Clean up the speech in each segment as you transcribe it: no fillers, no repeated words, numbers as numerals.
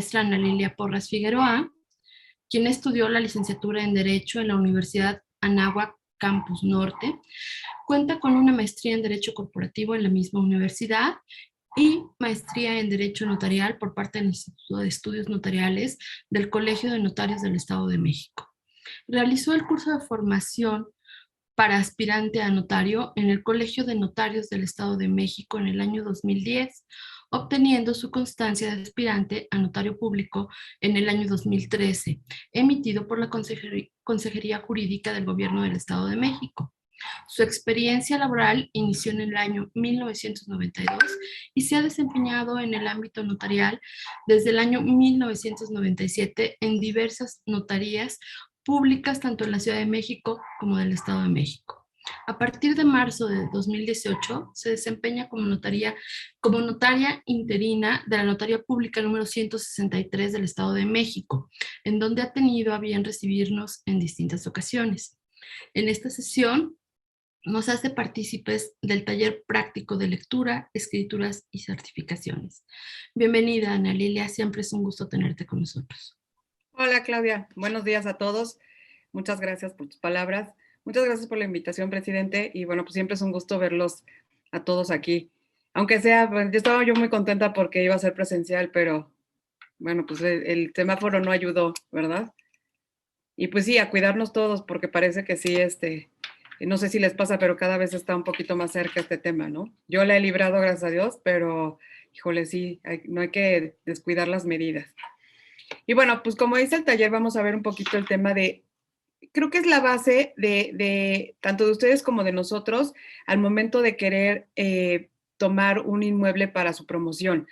maestra Ana Lilia Porras Figueroa, quien estudió la licenciatura en Derecho en la Universidad Anáhuac Campus Norte. Cuenta con una maestría en Derecho Corporativo en la misma universidad y maestría en Derecho Notarial por parte del Instituto de Estudios Notariales del Colegio de Notarios del Estado de México. Realizó el curso de formación para aspirante a notario en el Colegio de Notarios del Estado de México en el año 2010, obteniendo su constancia de aspirante a notario público en el año 2013, emitido por la Consejería Jurídica del Gobierno del Estado de México. Su experiencia laboral inició en el año 1992 y se ha desempeñado en el ámbito notarial desde el año 1997 en diversas notarías públicas tanto en la Ciudad de México como del Estado de México. A partir de marzo de 2018 se desempeña como notaria interina de la Notaría Pública número 163 del Estado de México, en donde ha tenido a bien recibirnos en distintas ocasiones. En esta sesión nos hace partícipes del taller práctico de lectura, escrituras y certificaciones. Bienvenida, Ana Lilia, siempre es un gusto tenerte con nosotros. Hola, Claudia. Buenos días a todos. Muchas gracias por tus palabras. Muchas gracias por la invitación, presidente. Y bueno, pues siempre es un gusto verlos a todos aquí. Aunque sea, bueno, yo estaba muy contenta porque iba a ser presencial, pero bueno, pues el semáforo no ayudó, ¿verdad? Y pues sí, a cuidarnos todos, porque parece que sí, no sé si les pasa, pero cada vez está un poquito más cerca este tema, ¿no? Yo la he librado, gracias a Dios, pero híjole, sí, no hay que descuidar las medidas. Y bueno, pues como dice el taller, vamos a ver un poquito el tema de, creo que es la base de tanto de ustedes como de nosotros al momento de querer tomar un inmueble para su promoción.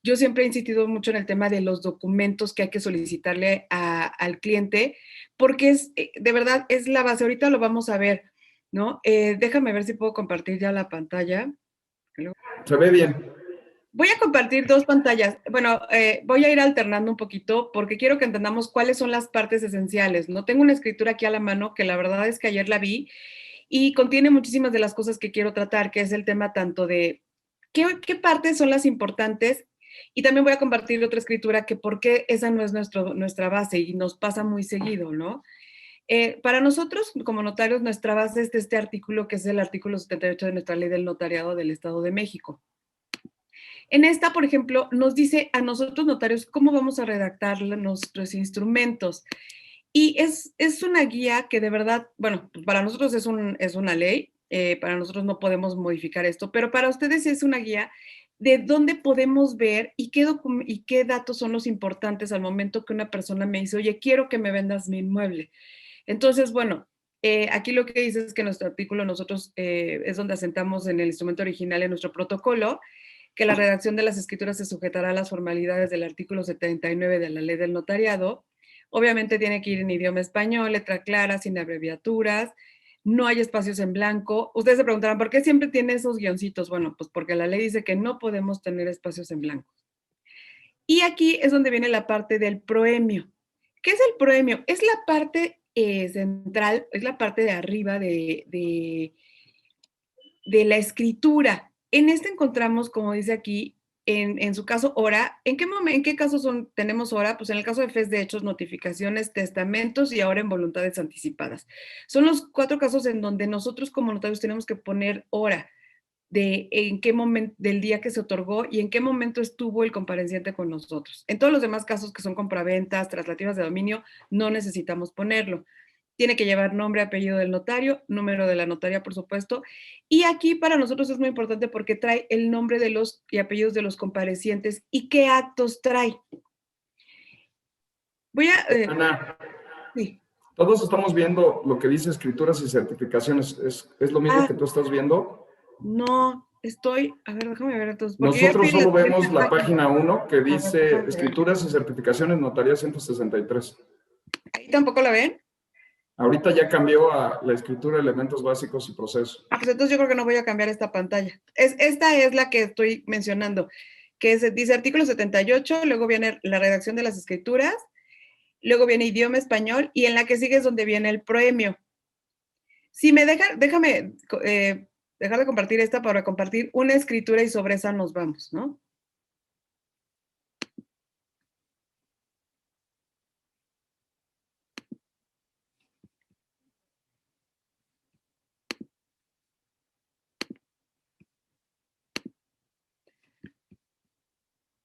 Yo siempre he insistido mucho en el tema de los documentos que hay que solicitarle al cliente, porque de verdad, es la base. Ahorita lo vamos a ver, ¿no? Déjame ver si puedo compartir ya la pantalla. Se ve bien. Voy a compartir dos pantallas. Bueno, voy a ir alternando un poquito porque quiero que entendamos cuáles son las partes esenciales, ¿no? Tengo una escritura aquí a la mano que la verdad es que ayer la vi y contiene muchísimas de las cosas que quiero tratar, que es el tema tanto de qué partes son las importantes, y también voy a compartir otra escritura que por qué esa no es nuestra base y nos pasa muy seguido, ¿no? Para nosotros, como notarios, nuestra base es este artículo, que es el artículo 78 de nuestra Ley del Notariado del Estado de México. En esta, por ejemplo, nos dice a nosotros notarios cómo vamos a redactar nuestros instrumentos. Y es una guía que de verdad, bueno, para nosotros es una ley, para nosotros no podemos modificar esto, pero para ustedes es una guía de dónde podemos ver y qué datos son los importantes al momento que una persona me dice, oye, quiero que me vendas mi inmueble. Entonces, bueno, aquí lo que dice es que nuestro artículo, nosotros es donde asentamos en el instrumento original en nuestro protocolo, que la redacción de las escrituras se sujetará a las formalidades del artículo 79 de la Ley del Notariado. Obviamente tiene que ir en idioma español, letra clara, sin abreviaturas, no hay espacios en blanco. Ustedes se preguntarán, ¿por qué siempre tiene esos guioncitos? Bueno, pues porque la ley dice que no podemos tener espacios en blanco. Y aquí es donde viene la parte del proemio. ¿Qué es el proemio? Es la parte central, es la parte de arriba de la escritura. En este encontramos, como dice aquí, en su caso, hora. ¿En qué casos tenemos hora? Pues en el caso de fes de hechos, notificaciones, testamentos y ahora en voluntades anticipadas. Son los 4 casos en donde nosotros como notarios tenemos que poner hora de en qué momento del día que se otorgó y en qué momento estuvo el compareciente con nosotros. En todos los demás casos que son compraventas, traslativas de dominio, no necesitamos ponerlo. Tiene que llevar nombre, apellido del notario, número de la notaria, por supuesto. Y aquí para nosotros es muy importante porque trae el nombre de los y apellidos de los comparecientes y qué actos trae. Voy a... Ana, sí. todos estamos viendo lo que dice escrituras y certificaciones. ¿Es lo mismo que tú estás viendo? No, estoy... A ver, déjame ver entonces. Nosotros solo vemos la página 1 que dice ver, escrituras y certificaciones notaría 163. ¿Ahí tampoco la ven? Ahorita ya cambió a la escritura, elementos básicos y procesos. Pues entonces yo creo que no voy a cambiar esta pantalla. Esta es la que estoy mencionando, que dice artículo 78, luego viene la redacción de las escrituras, luego viene idioma español y en la que sigue es donde viene el proemio. Si me déjame dejar de compartir esta para compartir una escritura y sobre esa nos vamos, ¿no?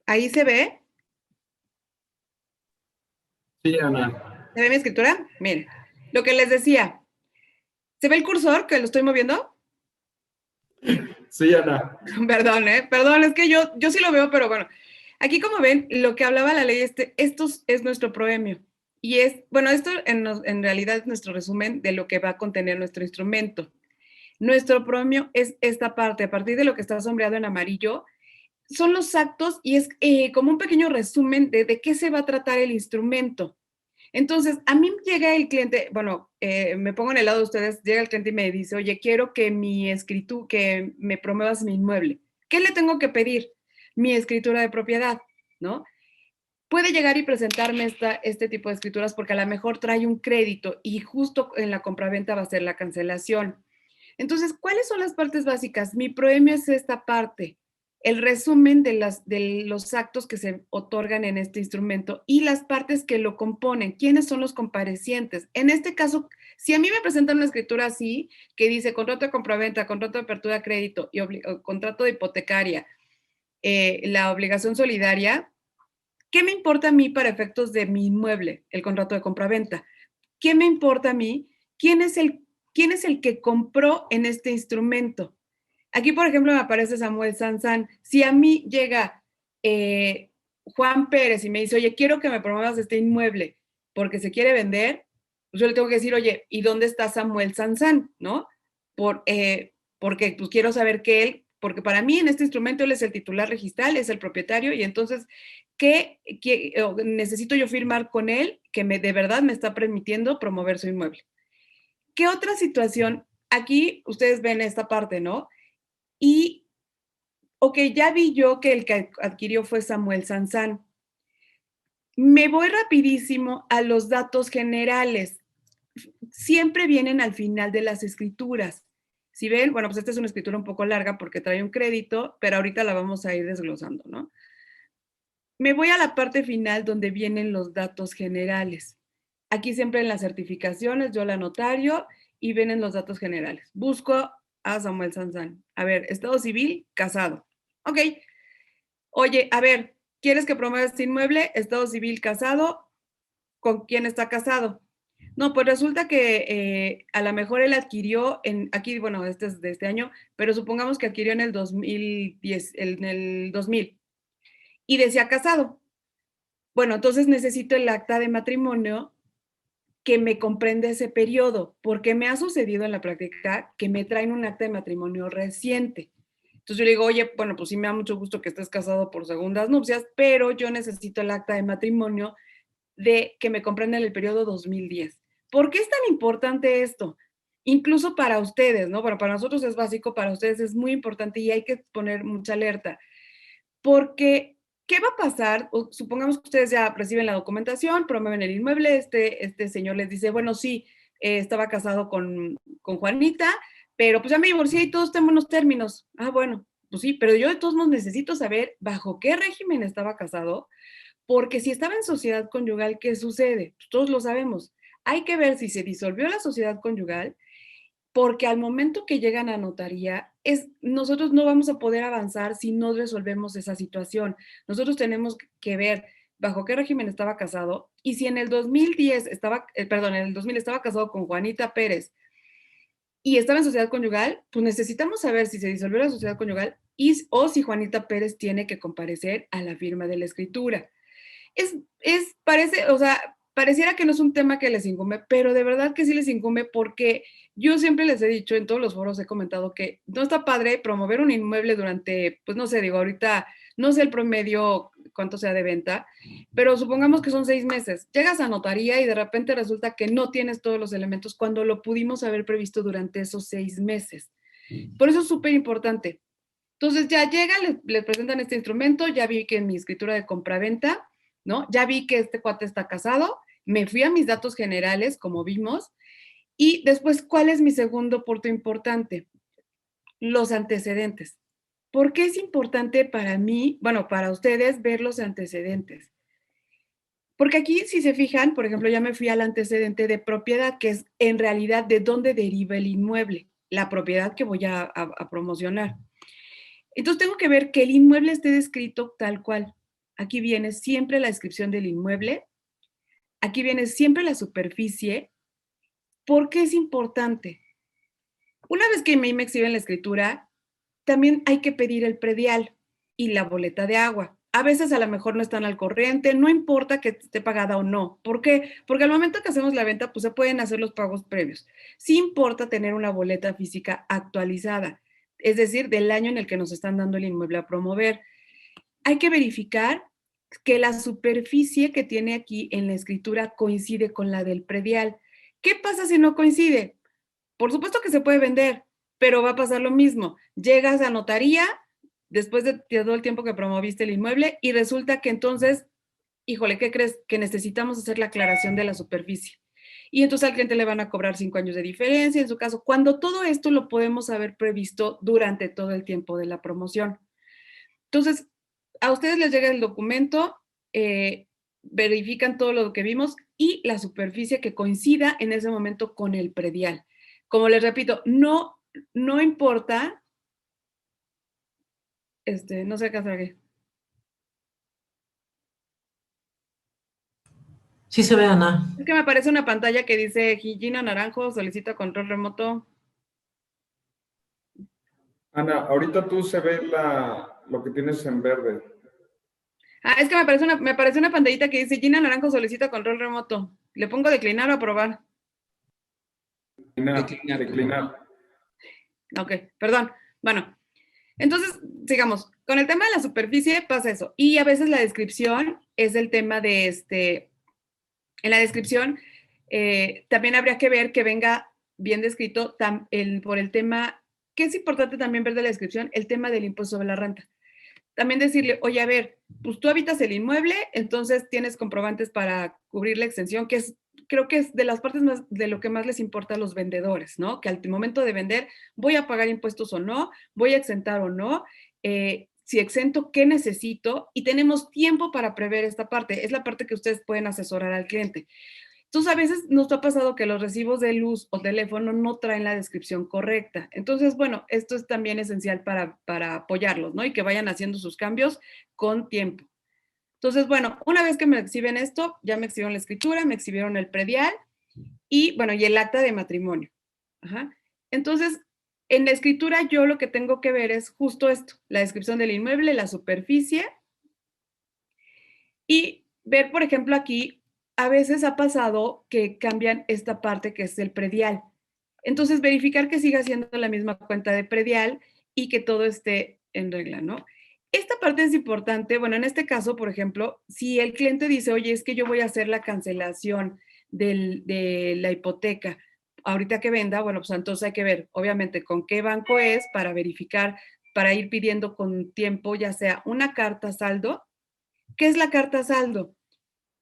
¿Ahí se ve? Sí, Ana. ¿Se ve mi escritura? Miren, lo que les decía. ¿Se ve el cursor que lo estoy moviendo? Sí, Ana. Perdón, perdón, es que yo sí lo veo, pero bueno. Aquí, como ven, lo que hablaba la ley, esto es nuestro proemio. Y es, bueno, esto en realidad es nuestro resumen de lo que va a contener nuestro instrumento. Nuestro proemio es esta parte, a partir de lo que está sombreado en amarillo, son los actos y es como un pequeño resumen de qué se va a tratar el instrumento. Entonces, a mí llega el cliente, bueno, me pongo en el lado de ustedes, llega el cliente y me dice, oye, quiero que mi escritura, que me promuevas mi inmueble. ¿Qué le tengo que pedir? Mi escritura de propiedad, ¿no? Puede llegar y presentarme este tipo de escrituras porque a lo mejor trae un crédito y justo en la compraventa va a ser la cancelación. Entonces, ¿cuáles son las partes básicas? Mi proemio es esta parte, el resumen de los actos que se otorgan en este instrumento y las partes que lo componen. ¿Quiénes son los comparecientes? En este caso, si a mí me presentan una escritura así, que dice contrato de compraventa, contrato de apertura de crédito y contrato de hipotecaria, la obligación solidaria, ¿qué me importa a mí para efectos de mi inmueble, el contrato de compraventa? ¿Qué me importa a mí? ¿Quién es el que compró en este instrumento? Aquí, por ejemplo, me aparece Samuel Sanzán. Si a mí llega Juan Pérez y me dice, oye, quiero que me promuevas este inmueble porque se quiere vender, pues yo le tengo que decir, oye, ¿y dónde está Samuel Sanzán? ¿No? Porque pues quiero saber que él, porque para mí en este instrumento él es el titular registral, es el propietario, y entonces, ¿qué necesito yo firmar con él que de verdad me está permitiendo promover su inmueble? ¿Qué otra situación? Aquí ustedes ven esta parte, ¿no? Y, ok, ya vi yo que el que adquirió fue Samuel Sanzán. Me voy rapidísimo a los datos generales. Siempre vienen al final de las escrituras. Si ven, bueno, pues esta es una escritura un poco larga porque trae un crédito, pero ahorita la vamos a ir desglosando, ¿no? Me voy a la parte final donde vienen los datos generales. Aquí siempre en las certificaciones yo la notario y vienen los datos generales. Busco a Samuel Sanzán. A ver, estado civil, casado. Ok. Oye, a ver, ¿quieres que promueva este inmueble? Estado civil, casado. ¿Con quién está casado? No, pues resulta que a lo mejor él adquirió aquí, bueno, este es de este año, pero supongamos que adquirió en el 2010, en el 2000, y decía casado. Bueno, entonces necesito el acta de matrimonio que me comprende ese periodo, porque me ha sucedido en la práctica que me traen un acta de matrimonio reciente. Entonces yo le digo, oye, bueno, pues sí me da mucho gusto que estés casado por segundas nupcias, pero yo necesito el acta de matrimonio de que me comprende el periodo 2010. ¿Por qué es tan importante esto? Incluso para ustedes, ¿no? Bueno, para nosotros es básico, para ustedes es muy importante y hay que poner mucha alerta. Porque, ¿qué va a pasar? Supongamos que ustedes ya reciben la documentación, promueven el inmueble, este señor les dice, bueno, sí, estaba casado con Juanita, pero pues ya me divorcié y todos tenemos unos términos. Ah, bueno, pues sí, pero yo de todos modos necesito saber bajo qué régimen estaba casado, porque si estaba en sociedad conyugal, ¿qué sucede? Pues todos lo sabemos. Hay que ver si se disolvió la sociedad conyugal, porque al momento que llegan a notaría, nosotros no vamos a poder avanzar si no resolvemos esa situación. Nosotros tenemos que ver bajo qué régimen estaba casado y si en el 2010 estaba, perdón, en el 2000 estaba casado con Juanita Pérez y estaba en sociedad conyugal, pues necesitamos saber si se disolvió la sociedad conyugal o si Juanita Pérez tiene que comparecer a la firma de la escritura. Parece, o sea, pareciera que no es un tema que les incumbe, pero de verdad que sí les incumbe porque yo siempre les he dicho, en todos los foros he comentado que no está padre promover un inmueble durante, pues no sé, digo, ahorita no sé el promedio cuánto sea de venta, pero supongamos que son 6 meses. Llegas a notaría y de repente resulta que no tienes todos los elementos cuando lo pudimos haber previsto durante esos 6 meses. Por eso es súper importante. Entonces ya llegan, les presentan este instrumento, ya vi que en mi escritura de compraventa, ¿no? Ya vi que este cuate está casado, me fui a mis datos generales, como vimos, y después, ¿cuál es mi segundo punto importante? Los antecedentes. ¿Por qué es importante para mí, bueno, para ustedes ver los antecedentes? Porque aquí, si se fijan, por ejemplo, ya me fui al antecedente de propiedad, que es en realidad de dónde deriva el inmueble, la propiedad que voy a promocionar. Entonces tengo que ver que el inmueble esté descrito tal cual. aquí viene siempre la descripción del inmueble, aquí viene siempre la superficie. ¿Por qué es importante? Una vez que me exhiben la escritura, también hay que pedir el predial y la boleta de agua. A veces a lo mejor no están al corriente, no importa que esté pagada o no. ¿Por qué? Porque al momento que hacemos la venta, pues se pueden hacer los pagos previos. Sí importa tener una boleta física actualizada, es decir, del año en el que nos están dando el inmueble a promover. Hay que verificar que la superficie que tiene aquí en la escritura coincide con la del predial. ¿Qué pasa si no coincide? Por supuesto que se puede vender, pero va a pasar lo mismo. Llegas a notaría después de todo el tiempo que promoviste el inmueble y resulta que entonces, híjole, ¿qué crees? Que necesitamos hacer la aclaración de la superficie. Y entonces al cliente le van a cobrar 5 años de diferencia, en su caso, cuando todo esto lo podemos haber previsto durante todo el tiempo de la promoción. Entonces, a ustedes les llega el documento, verifican todo lo que vimos y la superficie que coincida en ese momento con el predial. Como les repito, no importa, no sé qué hacer aquí. Sí se ve, Ana. Es que me aparece una pantalla que dice Gina Naranjo solicita control remoto. Ana, ahorita tú se ve lo que tienes en verde. Es que me aparece una pantallita que dice Gina Naranjo solicita control remoto. ¿Le pongo declinar o aprobar? Declinar. Ok, perdón. Bueno, entonces, sigamos. Con el tema de la superficie pasa eso. Y a veces la descripción es el tema de en la descripción también habría que ver que venga bien descrito por el tema, que es importante también ver de la descripción, el tema del impuesto sobre la renta. También decirle, oye, a ver, pues tú habitas el inmueble, entonces tienes comprobantes para cubrir la extensión, creo que es de las partes más, de lo que más les importa a los vendedores, ¿no? Que al momento de vender, voy a pagar impuestos o no, voy a exentar o no, si exento, ¿qué necesito? Y tenemos tiempo para prever esta parte. Es la parte que ustedes pueden asesorar al cliente. Entonces, a veces nos ha pasado que los recibos de luz o teléfono no traen la descripción correcta. Entonces, bueno, esto es también esencial para apoyarlos, ¿no? Y que vayan haciendo sus cambios con tiempo. Entonces, bueno, una vez que me exhiben esto, ya me exhibieron la escritura, me exhibieron el predial y, bueno, y el acta de matrimonio. Ajá. Entonces, en la escritura yo lo que tengo que ver es justo esto, la descripción del inmueble, la superficie y ver, por ejemplo, aquí, a veces ha pasado que cambian esta parte que es el predial. Entonces, verificar que siga siendo la misma cuenta de predial y que todo esté en regla, ¿no? Esta parte es importante. Bueno, en este caso, por ejemplo, si el cliente dice, oye, es que yo voy a hacer la cancelación de la hipoteca, ahorita que venda, bueno, pues entonces hay que ver, obviamente, con qué banco es para verificar, para ir pidiendo con tiempo, ya sea una carta saldo. ¿Qué es la carta saldo?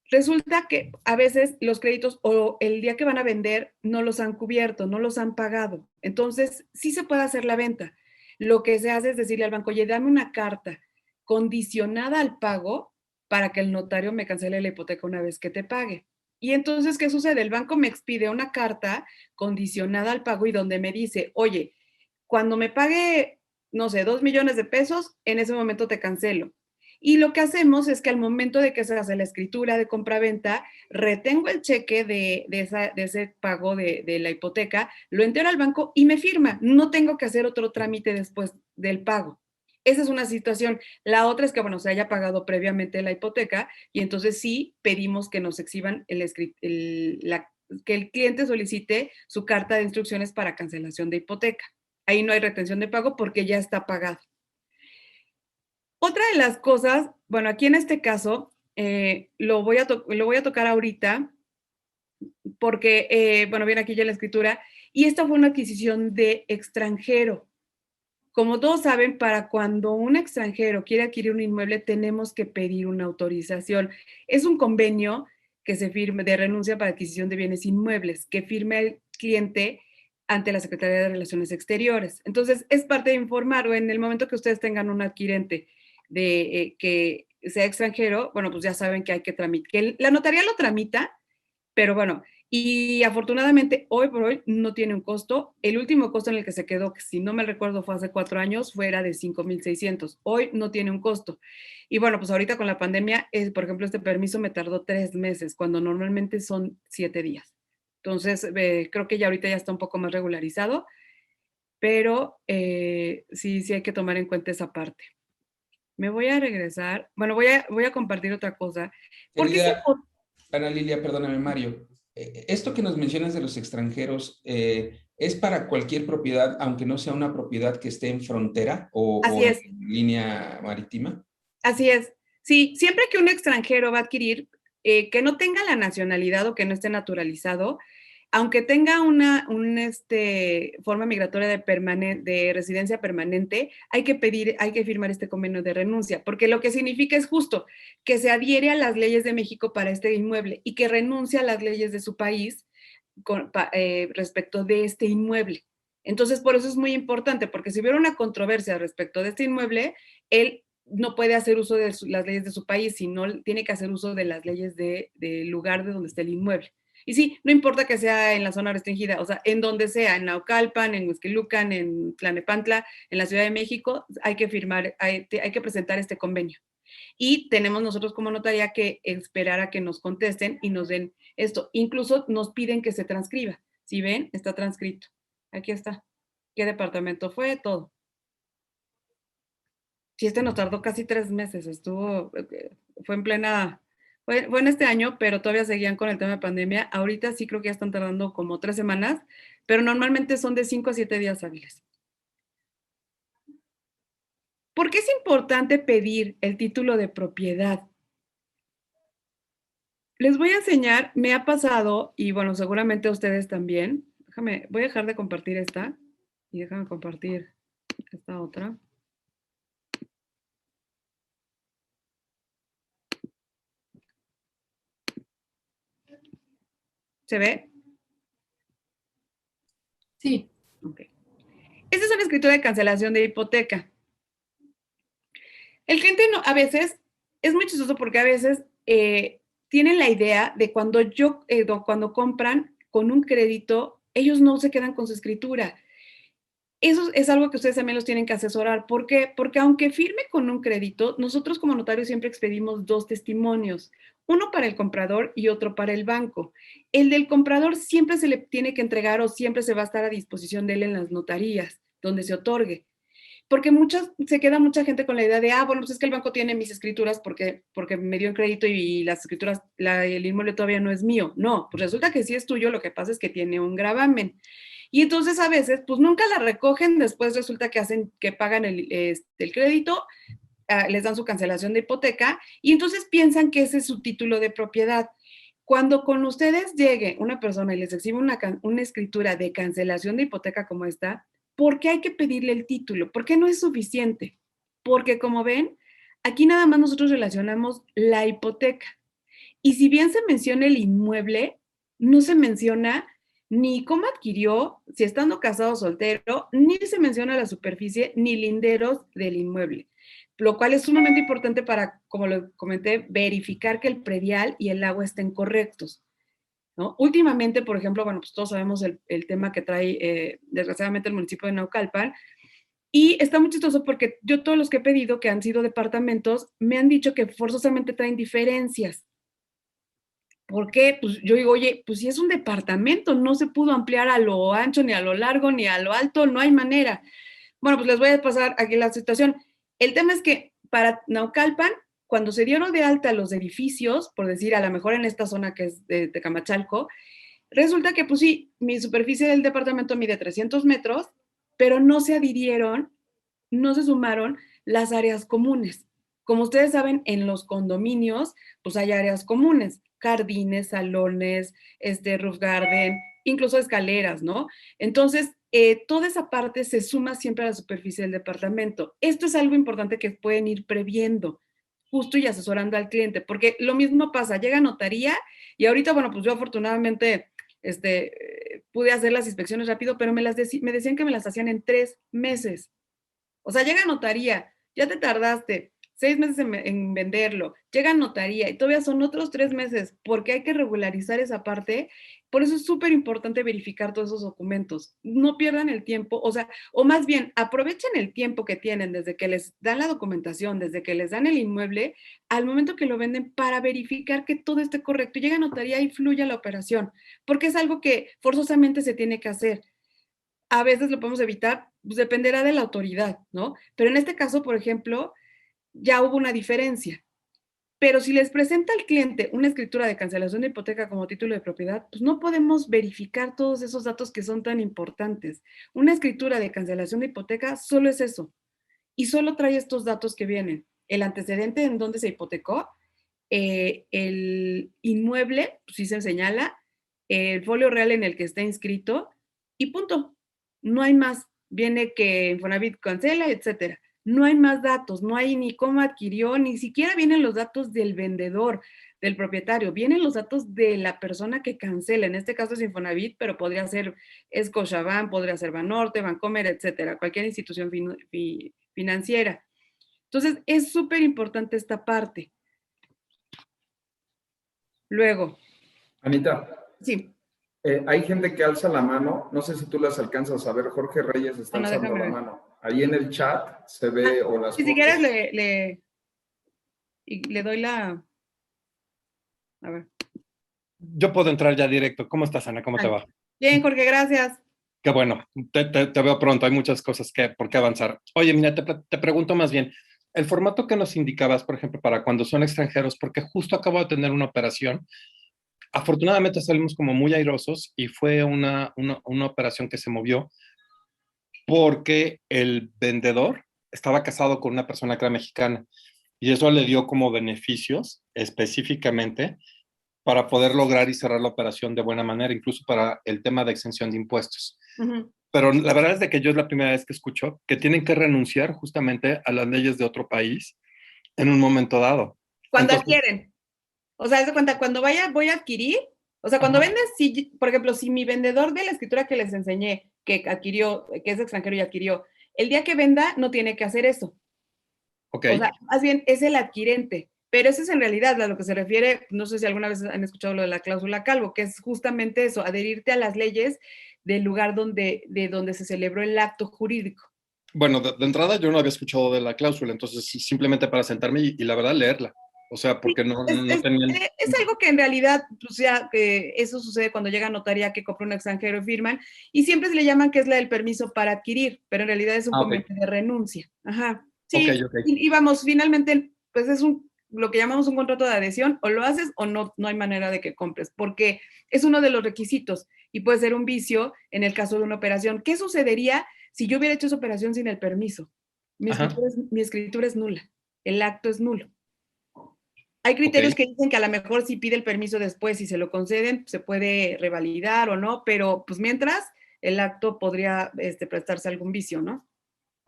Resulta que a veces los créditos o el día que van a vender no los han cubierto, no los han pagado. Entonces, sí se puede hacer la venta. Lo que se hace es decirle al banco, oye, dame una carta condicionada al pago para que el notario me cancele la hipoteca una vez que te pague. Y entonces, ¿qué sucede? El banco me expide una carta condicionada al pago y donde me dice, oye, cuando me pague, no sé, 2 millones de pesos, en ese momento te cancelo. Y lo que hacemos es que al momento de que se hace la escritura de compraventa, retengo el cheque de ese pago de la hipoteca, lo entero al banco y me firma. No tengo que hacer otro trámite después del pago. Esa es una situación. La otra es que, bueno, se haya pagado previamente la hipoteca y entonces sí pedimos que nos exhiban que el cliente solicite su carta de instrucciones para cancelación de hipoteca. Ahí no hay retención de pago porque ya está pagado. Otra de las cosas, bueno, aquí en este caso, lo voy a tocar ahorita porque, bueno, viene aquí ya la escritura, y esta fue una adquisición de extranjero. Como todos saben, para cuando un extranjero quiere adquirir un inmueble, tenemos que pedir una autorización. Es un convenio que se firme de renuncia para adquisición de bienes inmuebles, que firme el cliente ante la Secretaría de Relaciones Exteriores. Entonces, es parte de informar, o en el momento que ustedes tengan un adquirente que sea extranjero, bueno, pues ya saben que hay que tramitar, que la notaría lo tramita, pero bueno, Y afortunadamente, hoy por hoy no tiene un costo. El último costo en el que se quedó, que si no me recuerdo fue hace 4 años, fuera de 5,600. Hoy no tiene un costo. Y bueno, pues ahorita con la pandemia, por ejemplo, este permiso me tardó 3 meses, cuando normalmente son 7 días. Entonces, creo que ya ahorita ya está un poco más regularizado, pero sí, sí hay que tomar en cuenta esa parte. Me voy a regresar. Bueno, voy a compartir otra cosa. Porque es Querida importante. Ana Lilia, perdóname, Mario. Esto que nos mencionas de los extranjeros, ¿es para cualquier propiedad, aunque no sea una propiedad que esté en frontera Así o en es. línea marítima? Así es. Sí, siempre que un extranjero va a adquirir, que no tenga la nacionalidad o que no esté naturalizado, aunque tenga una forma migratoria de residencia permanente, hay que firmar este convenio de renuncia, porque lo que significa es justo que se adhiere a las leyes de México para este inmueble y que renuncia a las leyes de su país respecto de este inmueble. Entonces, por eso es muy importante, porque si hubiera una controversia respecto de este inmueble, él no puede hacer uso de las leyes de su país, sino tiene que hacer uso de las leyes del lugar de donde está el inmueble. Y sí, no importa que sea en la zona restringida, o sea, en donde sea, en Naucalpan, en Huixquilucan, en Tlalnepantla, en la Ciudad de México, hay que firmar, hay que presentar este convenio. Y tenemos nosotros como notaría que esperar a que nos contesten y nos den esto. Incluso nos piden que se transcriba. Si ven, está transcrito. Aquí está. ¿Qué departamento fue? Todo. Sí, nos tardó casi 3 meses. Fue en plena, fue en este año, pero todavía seguían con el tema de pandemia. Ahorita sí creo que ya están tardando como 3 semanas, pero normalmente son de 5 a 7 días hábiles. ¿Por qué es importante pedir el título de propiedad? Les voy a enseñar, me ha pasado, y bueno, seguramente a ustedes también. Voy a dejar de compartir esta y déjame compartir esta otra. ¿Se ve? Sí. Ok. Esta es una escritura de cancelación de hipoteca. El cliente no, a veces, es muy chistoso porque a veces tienen la idea de cuando compran con un crédito, ellos no se quedan con su escritura. Eso es algo que ustedes también los tienen que asesorar. ¿Por qué? Porque aunque firme con un crédito, nosotros como notarios siempre expedimos 2 testimonios, uno para el comprador y otro para el banco. El del comprador siempre se le tiene que entregar o siempre se va a estar a disposición de él en las notarías, donde se otorgue. Porque se queda mucha gente con la idea de, bueno, pues es que el banco tiene mis escrituras porque me dio el crédito y las escrituras, el inmueble todavía no es mío. No, pues resulta que sí es tuyo, lo que pasa es que tiene un gravamen. Y entonces a veces, pues nunca la recogen, después resulta que pagan el crédito, les dan su cancelación de hipoteca y entonces piensan que ese es su título de propiedad. Cuando con ustedes llegue una persona y les exhibe una escritura de cancelación de hipoteca como esta, ¿por qué hay que pedirle el título? ¿Por qué no es suficiente? Porque como ven, aquí nada más nosotros relacionamos la hipoteca. Y si bien se menciona el inmueble, no se menciona ni cómo adquirió, si estando casado o soltero, ni se menciona la superficie ni linderos del inmueble, lo cual es sumamente importante para, como lo comenté, verificar que el predial y el agua estén correctos, ¿no? Últimamente, por ejemplo, bueno, pues todos sabemos el tema que trae, desgraciadamente, el municipio de Naucalpan, y está muy chistoso porque yo todos los que he pedido, que han sido departamentos, me han dicho que forzosamente traen diferencias. ¿Por qué? Pues yo digo, oye, pues si es un departamento, no se pudo ampliar a lo ancho, ni a lo largo, ni a lo alto, no hay manera. Bueno, pues les voy a pasar aquí la situación. El tema es que para Naucalpan, cuando se dieron de alta los edificios, por decir, a lo mejor en esta zona que es de Camachalco, resulta que, pues sí, mi superficie del departamento mide 300 metros, pero no se adhirieron, no se sumaron las áreas comunes. Como ustedes saben, en los condominios, pues hay áreas comunes, jardines, salones, roof garden, incluso escaleras, ¿no? Entonces, toda esa parte se suma siempre a la superficie del departamento. Esto es algo importante que pueden ir previendo, justo y asesorando al cliente, porque lo mismo pasa, llega a notaría y ahorita, bueno, pues yo afortunadamente pude hacer las inspecciones rápido, pero me decían que me las hacían en 3 meses. O sea, llega a notaría, ya te tardaste, 6 meses en venderlo, llega a notaría y todavía son otros 3 meses porque hay que regularizar esa parte. Por eso es súper importante verificar todos esos documentos. No pierdan el tiempo, o sea, o más bien aprovechen el tiempo que tienen desde que les dan la documentación, desde que les dan el inmueble, al momento que lo venden para verificar que todo esté correcto. Llega a notaría y fluya la operación, porque es algo que forzosamente se tiene que hacer. A veces lo podemos evitar, pues dependerá de la autoridad, ¿no? Pero en este caso, por ejemplo, ya hubo una diferencia. Pero si les presenta al cliente una escritura de cancelación de hipoteca como título de propiedad, pues no podemos verificar todos esos datos que son tan importantes. Una escritura de cancelación de hipoteca solo es eso. Y solo trae estos datos que vienen. El antecedente en donde se hipotecó, el inmueble, pues sí se señala, el folio real en el que está inscrito y punto. No hay más. Viene que Infonavit cancela, etcétera. No hay más datos, no hay ni cómo adquirió, ni siquiera vienen los datos del vendedor, del propietario, vienen los datos de la persona que cancela. En este caso es Infonavit, pero podría ser Scotiabank, podría ser Banorte, Bancomer, etcétera, cualquier institución financiera. Entonces, es súper importante esta parte. Luego. Anita. Sí. Hay gente que alza la mano, no sé si tú las alcanzas a ver, Jorge Reyes está alzando la mano. Ahí en el chat se ve o las fotos. Si quieres le doy la... A ver. Yo puedo entrar ya directo. ¿Cómo estás, Ana? ¿Cómo te va? Bien, Jorge, gracias. Qué bueno, te veo pronto, hay muchas cosas por qué avanzar. Oye, mira, te pregunto más bien, el formato que nos indicabas, por ejemplo, para cuando son extranjeros, porque justo acabo de tener una operación, afortunadamente salimos como muy airosos y fue una operación que se movió porque el vendedor estaba casado con una persona que era mexicana y eso le dio como beneficios específicamente para poder lograr y cerrar la operación de buena manera, incluso para el tema de exención de impuestos. Pero la verdad es de que yo es la primera vez que escucho que tienen que renunciar justamente a las leyes de otro país en un momento dado. Cuando adquieren. O sea, haz de cuenta, cuando voy a adquirir, o sea, cuando vendes, si, por ejemplo, si mi vendedor de la escritura que les enseñé, que adquirió, que es extranjero y adquirió, el día que venda no tiene que hacer eso. Okay. O sea, más bien es el adquirente. Pero eso es en realidad a lo que se refiere, no sé si alguna vez han escuchado lo de la cláusula Calvo, que es justamente eso, adherirte a las leyes del lugar de donde se celebró el acto jurídico. Bueno, de entrada yo no había escuchado de la cláusula, entonces simplemente para sentarme y la verdad leerla. O sea, porque sí, no tenían... Es algo que en realidad, o sea, que eso sucede cuando llega a notaría que compra un extranjero y firman, y siempre se le llaman que es la del permiso para adquirir, pero en realidad es un convenio de renuncia. Ajá. Sí, okay. Y vamos, finalmente, pues es lo que llamamos un contrato de adhesión, o lo haces o no hay manera de que compres, porque es uno de los requisitos y puede ser un vicio en el caso de una operación. ¿Qué sucedería si yo hubiera hecho esa operación sin el permiso? Mi escritura es nula, el acto es nulo. Hay criterios que dicen que a lo mejor si pide el permiso después, si se lo conceden, se puede revalidar o no, pero pues mientras el acto podría prestarse a algún vicio, ¿no?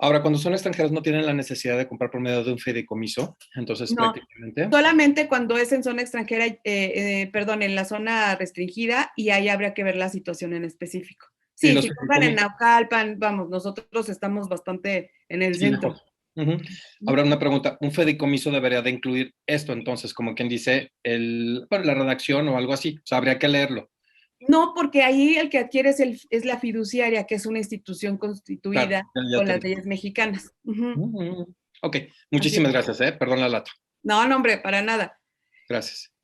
Ahora, cuando son extranjeros no tienen la necesidad de comprar por medio de un fideicomiso, entonces no, prácticamente... solamente cuando es en zona extranjera, perdón, en la zona restringida, y ahí habría que ver la situación en específico. Sí, si compran en Naucalpan, vamos, nosotros estamos bastante en el centro. Ahora una pregunta, ¿un fideicomiso debería de incluir esto entonces, como quien dice, la redacción o algo así? O sea, habría que leerlo. No, porque ahí el que adquiere es la fiduciaria, que es una institución constituida con las leyes mexicanas. Ok, muchísimas gracias, perdón la lata. No, hombre, para nada. Gracias.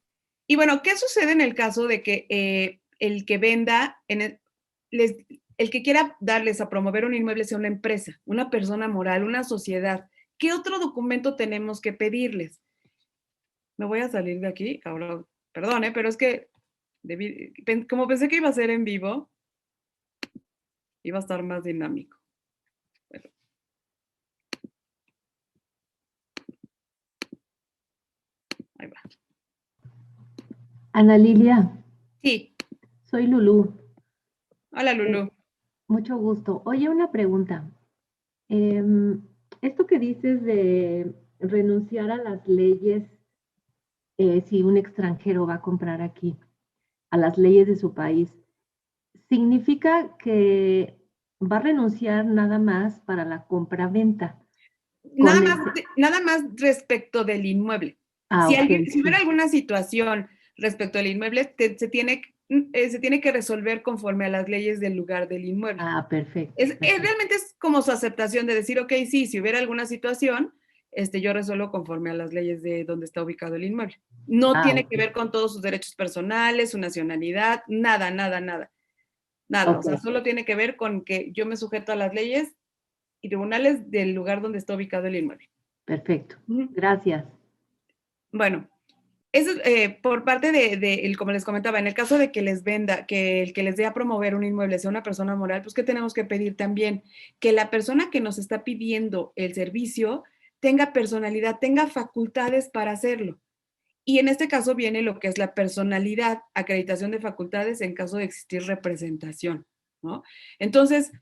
Y bueno, ¿qué sucede en el caso de que el que venda, el que quiera darles a promover un inmueble sea una empresa, una persona moral, una sociedad? ¿Qué otro documento tenemos que pedirles? Me voy a salir de aquí, ahora, perdón, pero es que como pensé que iba a ser en vivo, iba a estar más dinámico. Bueno. Ahí va. Ana Lilia. Sí. Soy Lulú. Hola, Lulú. Mucho gusto. Oye, una pregunta. Esto que dices de renunciar a las leyes, si un extranjero va a comprar aquí, a las leyes de su país, ¿significa que va a renunciar nada más para la compra-venta? Nada más respecto del inmueble. Si hubiera alguna situación respecto al inmueble, se tiene que resolver conforme a las leyes del lugar del inmueble. Perfecto. Realmente es como su aceptación de decir, ok, sí, si hubiera alguna situación, yo resuelvo conforme a las leyes de donde está ubicado el inmueble. No tiene que ver con todos sus derechos personales, su nacionalidad, nada. O sea, solo tiene que ver con que yo me sujeto a las leyes y tribunales del lugar donde está ubicado el inmueble. Perfecto. Gracias. Bueno, eso por parte de, como les comentaba, en el caso de que les venda, que el que les dé a promover un inmueble sea una persona moral, pues ¿qué tenemos que pedir también? Que la persona que nos está pidiendo el servicio tenga personalidad, tenga facultades para hacerlo. Y en este caso viene lo que es la personalidad, acreditación de facultades en caso de existir representación, ¿no? Entonces,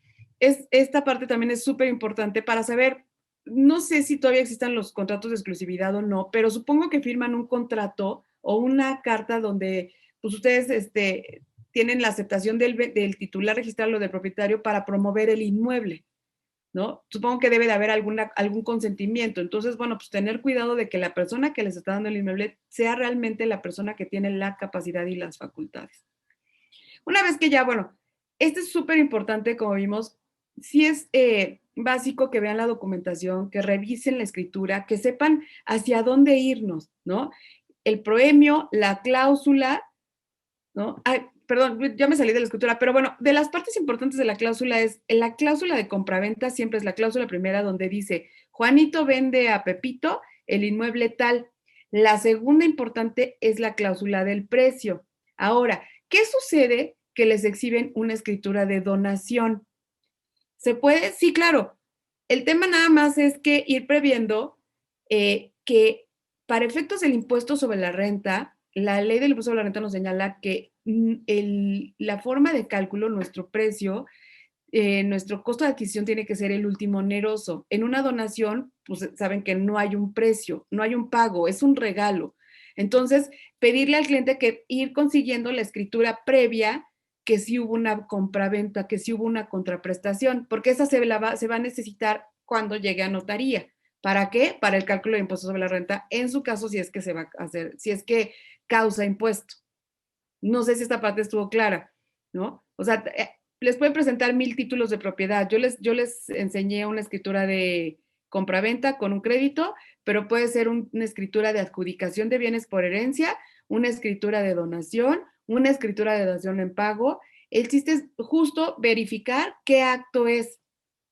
esta parte también es súper importante para saber. No sé si todavía existan los contratos de exclusividad o no, pero supongo que firman un contrato o una carta donde pues ustedes tienen la aceptación del titular registrado, del propietario, para promover el inmueble, ¿no? Supongo que debe de haber algún consentimiento. Entonces, bueno, pues tener cuidado de que la persona que les está dando el inmueble sea realmente la persona que tiene la capacidad y las facultades. Una vez que ya, bueno, esto es súper importante, como vimos, sí es básico que vean la documentación, que revisen la escritura, que sepan hacia dónde irnos, ¿no? El proemio, la cláusula, ¿no? Ay, perdón, ya me salí de la escritura, pero bueno, de las partes importantes de la cláusula la cláusula de compraventa siempre es la cláusula primera donde dice, Juanito vende a Pepito el inmueble tal. La segunda importante es la cláusula del precio. Ahora, ¿qué sucede que les exhiben una escritura de donación? ¿Se puede? Sí, claro. El tema nada más es que ir previendo que para efectos del impuesto sobre la renta, la ley del impuesto sobre la renta nos señala que la forma de cálculo, nuestro precio, nuestro costo de adquisición tiene que ser el último oneroso. En una donación, pues saben que no hay un precio, no hay un pago, es un regalo. Entonces, pedirle al cliente que ir consiguiendo la escritura previa, que sí hubo una compraventa, que sí hubo una contraprestación, porque esa se va a necesitar cuando llegue a notaría. ¿Para qué? Para el cálculo de impuestos sobre la renta, en su caso, si es que se va a hacer, si es que causa impuesto. No sé si esta parte estuvo clara, ¿no? O sea, les pueden presentar 1000 títulos de propiedad. Yo les enseñé una escritura de compraventa con un crédito, pero puede ser una escritura de adjudicación de bienes por herencia, una escritura de donación, una escritura de dación en pago. El chiste es justo verificar qué acto es,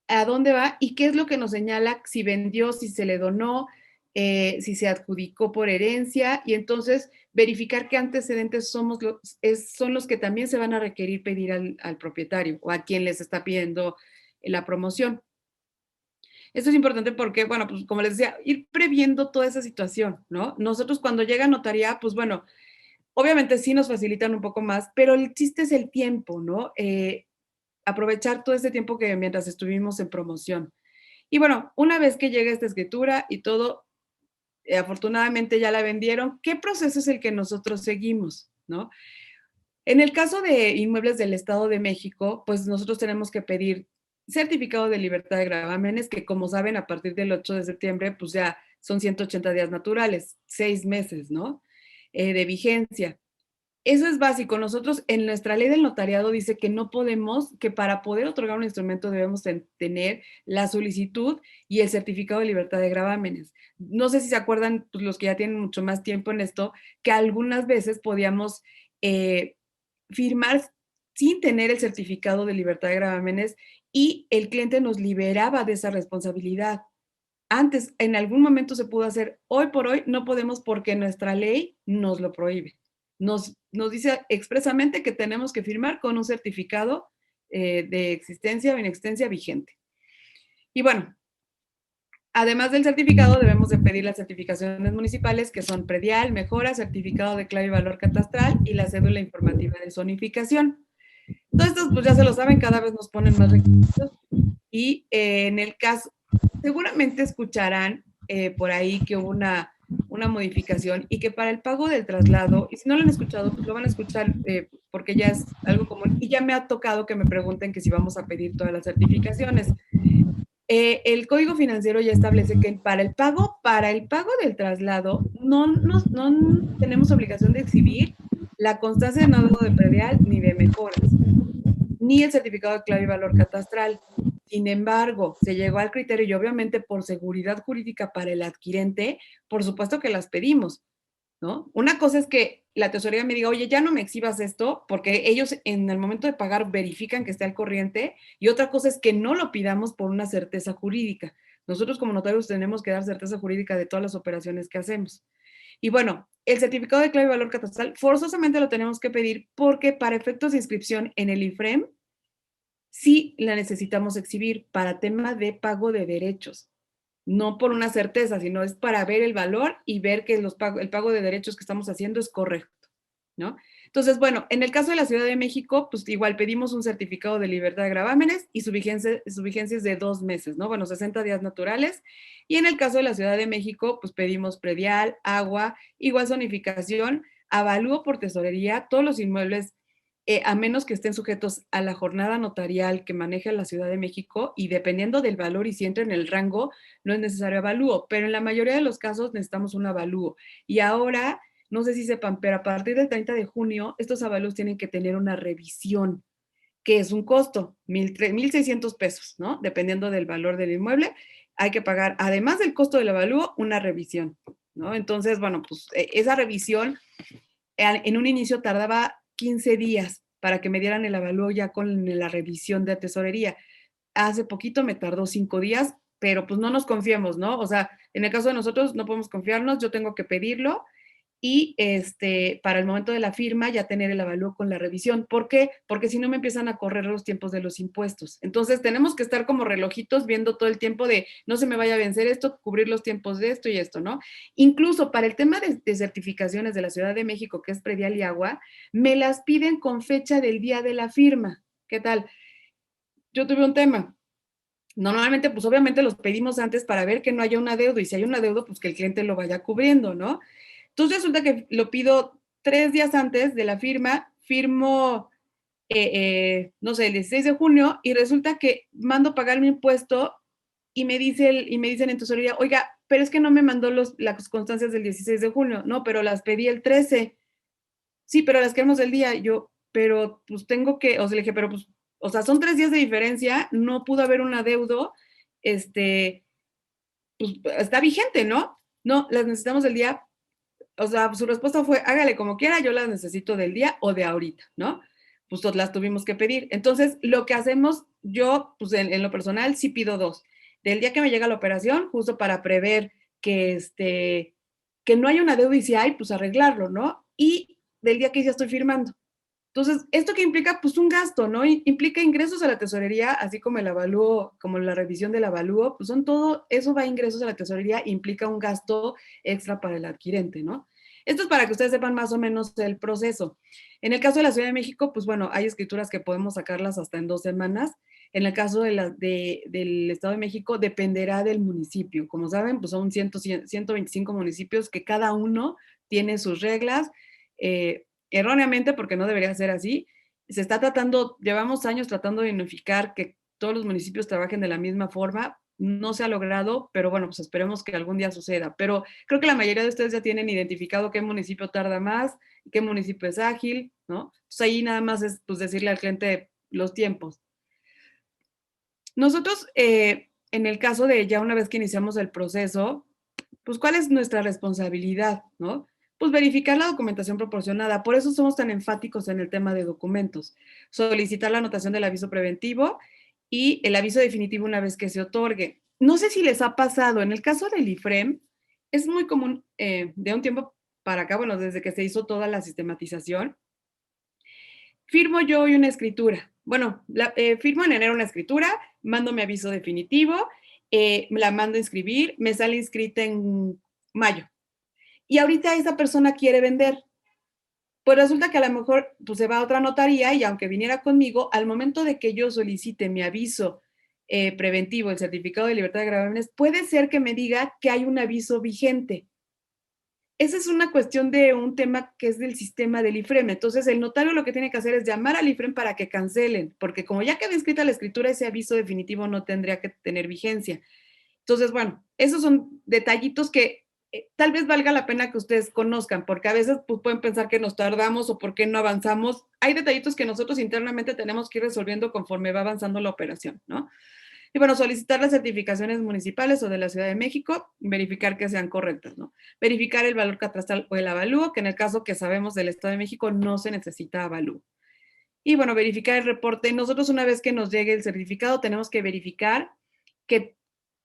a dónde va y qué es lo que nos señala si vendió, si se le donó, si se adjudicó por herencia, y entonces verificar qué antecedentes son los que también se van a requerir pedir al propietario o a quien les está pidiendo la promoción. Esto es importante porque, bueno, pues como les decía, ir previendo toda esa situación, ¿no? Nosotros cuando llega a notaría, pues bueno, obviamente sí nos facilitan un poco más, pero el chiste es el tiempo, ¿no? Aprovechar todo este tiempo que mientras estuvimos en promoción. Y bueno, una vez que llega esta escritura y todo, afortunadamente ya la vendieron, ¿qué proceso es el que nosotros seguimos, no? En el caso de inmuebles del Estado de México, pues nosotros tenemos que pedir certificado de libertad de gravámenes, que como saben, a partir del 8 de septiembre, pues ya son 180 días naturales, 6 meses, ¿no? De vigencia. Eso es básico. Nosotros en nuestra ley del notariado dice que no podemos, que para poder otorgar un instrumento debemos tener la solicitud y el certificado de libertad de gravámenes. No sé si se acuerdan, pues, los que ya tienen mucho más tiempo en esto, que algunas veces podíamos firmar sin tener el certificado de libertad de gravámenes y el cliente nos liberaba de esa responsabilidad. Antes, en algún momento se pudo hacer. Hoy por hoy no podemos porque nuestra ley nos lo prohíbe. Nos dice expresamente que tenemos que firmar con un certificado de existencia o inexistencia vigente. Y bueno, además del certificado, debemos de pedir las certificaciones municipales, que son predial, mejora, certificado de clave y valor catastral y la cédula informativa de zonificación. Todos estos, pues ya se lo saben, cada vez nos ponen más requisitos. Y en el caso, seguramente escucharán por ahí que hubo una modificación y que para el pago del traslado, y si no lo han escuchado, pues lo van a escuchar porque ya es algo común y ya me ha tocado que me pregunten que si vamos a pedir todas las certificaciones. El Código Financiero ya establece que para el pago del traslado, no tenemos obligación de exhibir la constancia de no adeudo de predial ni de mejoras, ni el certificado de clave y valor catastral. Sin embargo, se llegó al criterio y obviamente por seguridad jurídica para el adquirente, por supuesto que las pedimos, ¿no? Una cosa es que la tesorería me diga, oye, ya no me exhibas esto, porque ellos en el momento de pagar verifican que esté al corriente, y otra cosa es que no lo pidamos por una certeza jurídica. Nosotros como notarios tenemos que dar certeza jurídica de todas las operaciones que hacemos. Y bueno, el certificado de clave y valor catastral forzosamente lo tenemos que pedir porque para efectos de inscripción en el IFREM sí la necesitamos exhibir para tema de pago de derechos. No por una certeza, sino es para ver el valor y ver que el pago de derechos que estamos haciendo es correcto, ¿no? Entonces, bueno, en el caso de la Ciudad de México, pues igual pedimos un certificado de libertad de gravámenes y su vigencia es de 2 meses, ¿no? Bueno, 60 días naturales. Y en el caso de la Ciudad de México, pues pedimos predial, agua, igual zonificación, avalúo por tesorería, todos los inmuebles a menos que estén sujetos a la jornada notarial que maneja la Ciudad de México y dependiendo del valor y si entra en el rango, no es necesario avalúo, pero en la mayoría de los casos necesitamos un avalúo. Y ahora, no sé si sepan, pero a partir del 30 de junio, estos avalúos tienen que tener una revisión, que es un costo, 1,600 pesos, ¿no? Dependiendo del valor del inmueble, hay que pagar, además del costo del avalúo, una revisión, ¿no? Entonces, bueno, pues esa revisión en un inicio tardaba 15 días para que me dieran el avalúo ya con la revisión de tesorería. Hace poquito me tardó 5 días, pero pues no nos confiemos, ¿no? O sea, en el caso de nosotros no podemos confiarnos, yo tengo que pedirlo y para el momento de la firma ya tener el avalúo con la revisión. ¿Por qué? Porque si no me empiezan a correr los tiempos de los impuestos. Entonces tenemos que estar como relojitos viendo todo el tiempo de no se me vaya a vencer esto, cubrir los tiempos de esto y esto, ¿no? Incluso para el tema de certificaciones de la Ciudad de México, que es predial y agua, me las piden con fecha del día de la firma. ¿Qué tal? Yo tuve un tema. Normalmente, pues obviamente los pedimos antes para ver que no haya un adeudo y si hay un adeudo, pues que el cliente lo vaya cubriendo, ¿no? Entonces resulta que lo pido 3 días antes de la firma, firmo, no sé, el 16 de junio y resulta que mando pagar mi impuesto y me dicen en tesorería, oiga, pero es que no me mandó las constancias del 16 de junio, no, pero las pedí el 13. Sí, pero las queremos del día. Yo, pero pues tengo que, o sea, le dije, pero pues, o sea, son 3 días de diferencia, no pudo haber un adeudo, pues está vigente, ¿no? No, las necesitamos del día. O sea, su respuesta fue, hágale como quiera, yo las necesito del día o de ahorita, ¿no? Pues las tuvimos que pedir. Entonces, lo que hacemos, yo, pues en lo personal, sí pido 2. Del día que me llega la operación, justo para prever que no hay una deuda y si hay, pues arreglarlo, ¿no? Y del día que ya estoy firmando. Entonces, ¿esto qué implica? Pues un gasto, ¿no? Implica ingresos a la tesorería, así como el avalúo, como la revisión del avalúo, pues son todo, eso va a ingresos a la tesorería, implica un gasto extra para el adquirente, ¿no? Esto es para que ustedes sepan más o menos el proceso. En el caso de la Ciudad de México, pues bueno, hay escrituras que podemos sacarlas hasta en 2 semanas. En el caso del Estado de México, dependerá del municipio. Como saben, pues son 125 municipios que cada uno tiene sus reglas. Erróneamente, porque no debería ser así, se está tratando, llevamos años tratando de unificar que todos los municipios trabajen de la misma forma, no se ha logrado, pero bueno, pues esperemos que algún día suceda. Pero creo que la mayoría de ustedes ya tienen identificado qué municipio tarda más, qué municipio es ágil, ¿no? Pues ahí nada más es pues decirle al cliente los tiempos. Nosotros, en el caso de ya una vez que iniciamos el proceso, pues ¿cuál es nuestra responsabilidad, no? Pues verificar la documentación proporcionada. Por eso somos tan enfáticos en el tema de documentos. Solicitar la anotación del aviso preventivo y el aviso definitivo una vez que se otorgue. No sé si les ha pasado, en el caso del IFREM, es muy común de un tiempo para acá, bueno, desde que se hizo toda la sistematización, firmo yo hoy una escritura. Bueno, firmo en enero una escritura, mando mi aviso definitivo, la mando a inscribir, me sale inscrita en mayo. Y ahorita esa persona quiere vender. Pues resulta que a lo mejor pues, se va a otra notaría y aunque viniera conmigo, al momento de que yo solicite mi aviso preventivo, el certificado de libertad de gravámenes, puede ser que me diga que hay un aviso vigente. esa es una cuestión de un tema que es del sistema del IFREM. Entonces, el notario lo que tiene que hacer es llamar al IFREM para que cancelen, porque como ya queda inscrita la escritura, ese aviso definitivo no tendría que tener vigencia. Entonces, bueno, esos son detallitos que tal vez valga la pena que ustedes conozcan, porque a veces pues, pueden pensar que nos tardamos o por qué no avanzamos. Hay detallitos que nosotros internamente tenemos que ir resolviendo conforme va avanzando la operación, ¿no? Y bueno, solicitar las certificaciones municipales o de la Ciudad de México, verificar que sean correctas, ¿no? Verificar el valor catastral o el avalúo, que en el caso que sabemos del Estado de México no se necesita avalúo. Y bueno, verificar el reporte. Nosotros una vez que nos llegue el certificado tenemos que verificar que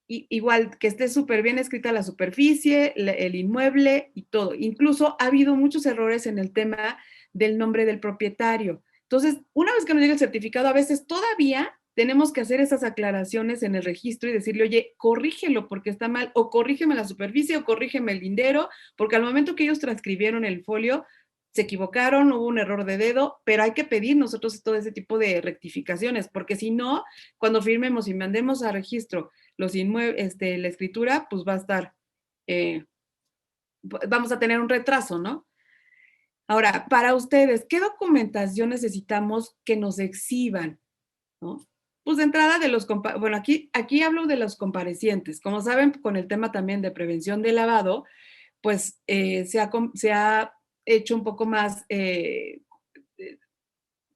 igual que esté súper bien escrita la superficie, el inmueble y todo. Incluso ha habido muchos errores en el tema del nombre del propietario. Entonces, una vez que nos llega el certificado, a veces todavía tenemos que hacer esas aclaraciones en el registro y decirle, oye, corrígelo porque está mal, o corrígeme la superficie, o corrígeme el lindero, porque al momento que ellos transcribieron el folio, se equivocaron, hubo un error de dedo, pero hay que pedir nosotros todo ese tipo de rectificaciones, porque si no, cuando firmemos y mandemos a registro los inmuebles, la escritura, pues va a estar, vamos a tener un retraso, ¿no? Ahora, para ustedes, ¿qué documentación necesitamos que nos exhiban? ¿No? Pues de entrada de los, bueno, aquí hablo de los comparecientes. Como saben, con el tema también de prevención de lavado, pues se ha hecho un poco más,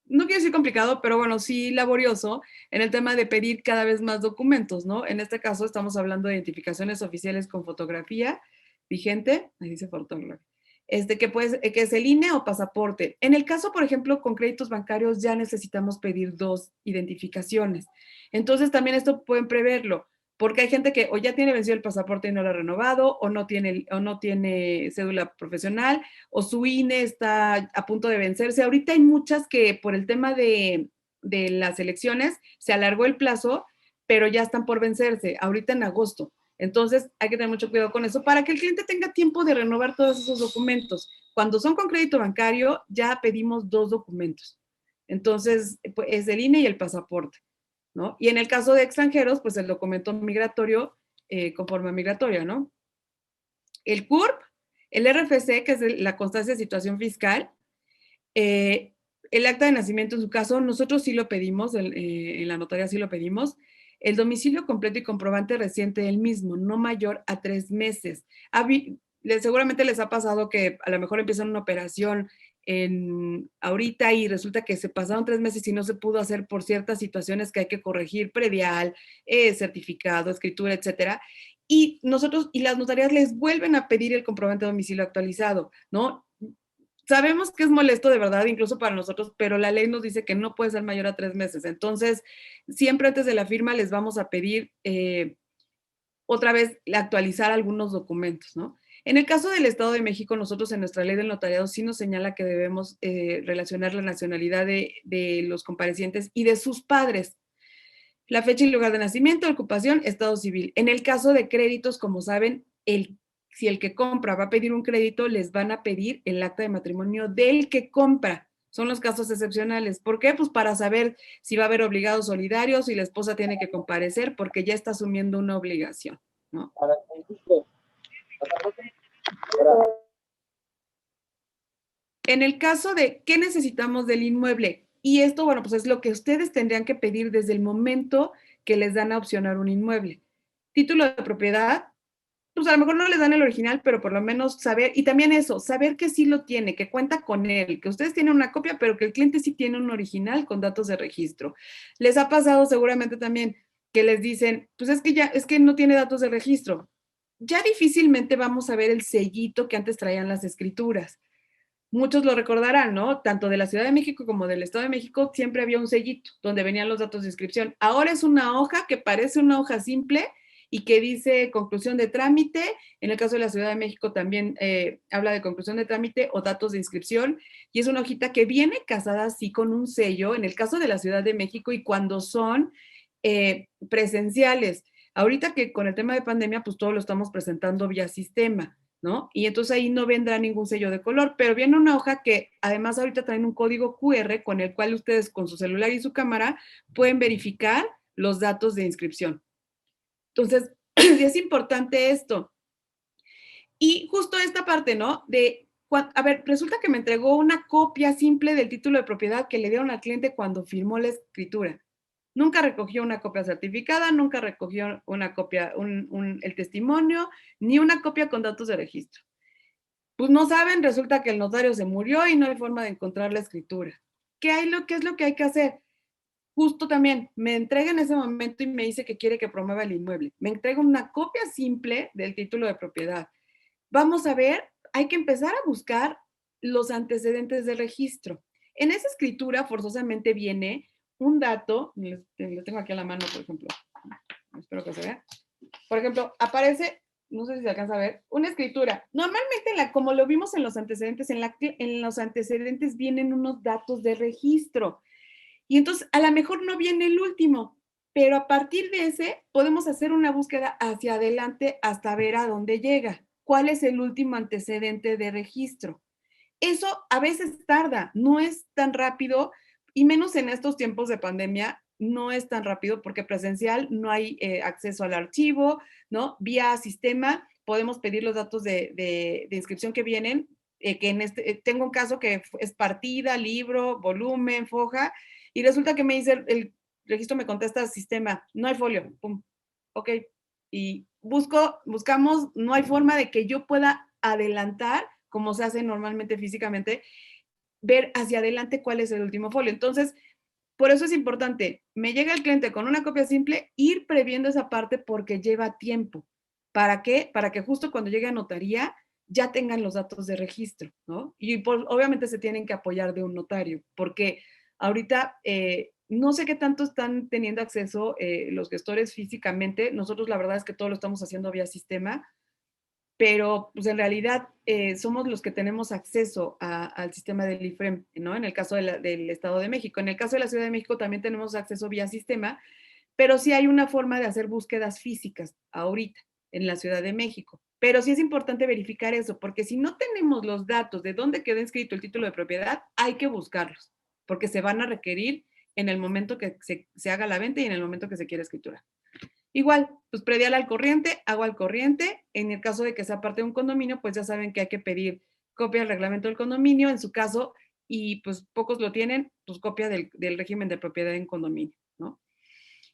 no quiero decir complicado, pero bueno, sí laborioso en el tema de pedir cada vez más documentos, ¿no? En este caso estamos hablando de identificaciones oficiales con fotografía vigente, ahí dice fotógrafo, que es el INE o pasaporte. En el caso, por ejemplo, con créditos bancarios ya necesitamos pedir 2 identificaciones. Entonces también esto pueden preverlo, porque hay gente que o ya tiene vencido el pasaporte y no lo ha renovado, o no tiene cédula profesional, o su INE está a punto de vencerse. Ahorita hay muchas que por el tema de las elecciones se alargó el plazo, pero ya están por vencerse, ahorita en agosto. Entonces hay que tener mucho cuidado con eso para que el cliente tenga tiempo de renovar todos esos documentos. Cuando son con crédito bancario, ya pedimos 2 documentos. Entonces, pues, es el INE y el pasaporte, ¿no? Y en el caso de extranjeros, pues el documento migratorio con forma migratoria, ¿no? El CURP, el RFC, que es la constancia de situación fiscal, el acta de nacimiento en su caso, nosotros sí lo pedimos, en la notaría sí lo pedimos, el domicilio completo y comprobante reciente del mismo, no mayor a 3 meses. Seguramente les ha pasado que a lo mejor empiezan una operación ahorita y resulta que se pasaron 3 meses y no se pudo hacer por ciertas situaciones que hay que corregir, predial, certificado, escritura, etcétera. Y las notarías les vuelven a pedir el comprobante de domicilio actualizado, ¿no? Sabemos que es molesto de verdad, incluso para nosotros, pero la ley nos dice que no puede ser mayor a 3 meses. Entonces, siempre antes de la firma les vamos a pedir otra vez actualizar algunos documentos, ¿no? En el caso del Estado de México, nosotros en nuestra ley del notariado sí nos señala que debemos relacionar la nacionalidad de los comparecientes y de sus padres. La fecha y lugar de nacimiento, ocupación, estado civil. En el caso de créditos, como saben, si el que compra va a pedir un crédito, les van a pedir el acta de matrimonio del que compra. Son los casos excepcionales. ¿Por qué? Pues para saber si va a haber obligados solidarios, si la esposa tiene que comparecer, porque ya está asumiendo una obligación, ¿no? En el caso de ¿qué necesitamos del inmueble? Y esto, bueno, pues es lo que ustedes tendrían que pedir desde el momento que les dan a opcionar un inmueble. Título de propiedad, pues a lo mejor no les dan el original, pero por lo menos saber, y también eso, saber que sí lo tiene, que cuenta con él, que ustedes tienen una copia, pero que el cliente sí tiene un original con datos de registro. Les ha pasado seguramente también que les dicen, pues es que no tiene datos de registro. Ya difícilmente vamos a ver el sellito que antes traían las escrituras. Muchos lo recordarán, ¿no? Tanto de la Ciudad de México como del Estado de México siempre había un sellito donde venían los datos de inscripción. Ahora es una hoja que parece una hoja simple y que dice conclusión de trámite. En el caso de la Ciudad de México también habla de conclusión de trámite o datos de inscripción, y es una hojita que viene casada así con un sello en el caso de la Ciudad de México y cuando son presenciales. Ahorita que con el tema de pandemia, pues todo lo estamos presentando vía sistema, ¿no? Y entonces ahí no vendrá ningún sello de color, pero viene una hoja que además ahorita traen un código QR con el cual ustedes con su celular y su cámara pueden verificar los datos de inscripción. Entonces, es importante esto. Y justo esta parte, ¿no? A ver, resulta que me entregó una copia simple del título de propiedad que le dieron al cliente cuando firmó la escritura. Nunca recogió una copia certificada, nunca recogió una copia, el testimonio, ni una copia con datos de registro. Pues no saben, resulta que el notario se murió y no hay forma de encontrar la escritura. ¿Qué es lo que hay que hacer? Justo también, me entrega en ese momento y me dice que quiere que promueva el inmueble. Me entrega una copia simple del título de propiedad. Vamos a ver, hay que empezar a buscar los antecedentes de registro. En esa escritura forzosamente viene un dato, lo tengo aquí a la mano, por ejemplo, espero que se vea. Por ejemplo, aparece, no sé si se alcanza a ver, una escritura. Normalmente, como lo vimos en los antecedentes, en los antecedentes vienen unos datos de registro. Y entonces, a lo mejor no viene el último, pero a partir de ese podemos hacer una búsqueda hacia adelante hasta ver a dónde llega. ¿Cuál es el último antecedente de registro? Eso a veces tarda, no es tan rápido, y menos en estos tiempos de pandemia, no es tan rápido porque presencial no hay acceso al archivo, ¿no? Vía sistema podemos pedir los datos de inscripción que vienen, que tengo un caso que es partida, libro, volumen, foja, y resulta que me dice el registro, me contesta sistema, no hay folio, pum, ok, y buscamos, no hay forma de que yo pueda adelantar, como se hace normalmente físicamente, ver hacia adelante cuál es el último folio. Entonces, por eso es importante, me llega el cliente con una copia simple, ir previendo esa parte porque lleva tiempo. ¿Para qué? Para que justo cuando llegue a notaría ya tengan los datos de registro, ¿no? Y obviamente se tienen que apoyar de un notario, porque ahorita no sé qué tanto están teniendo acceso los gestores físicamente. Nosotros la verdad es que todo lo estamos haciendo vía sistema, pero pues en realidad somos los que tenemos acceso al sistema del IFREM, ¿no? En el caso del Estado de México. En el caso de la Ciudad de México también tenemos acceso vía sistema, pero sí hay una forma de hacer búsquedas físicas ahorita en la Ciudad de México. Pero sí es importante verificar eso, porque si no tenemos los datos de dónde quedó inscrito el título de propiedad, hay que buscarlos, porque se van a requerir en el momento que se haga la venta y en el momento que se quiera escriturar. Igual, pues predial al corriente, agua al corriente. En el caso de que sea parte de un condominio, pues ya saben que hay que pedir copia del reglamento del condominio, en su caso, y pues pocos lo tienen, pues copia del régimen de propiedad en condominio, ¿no?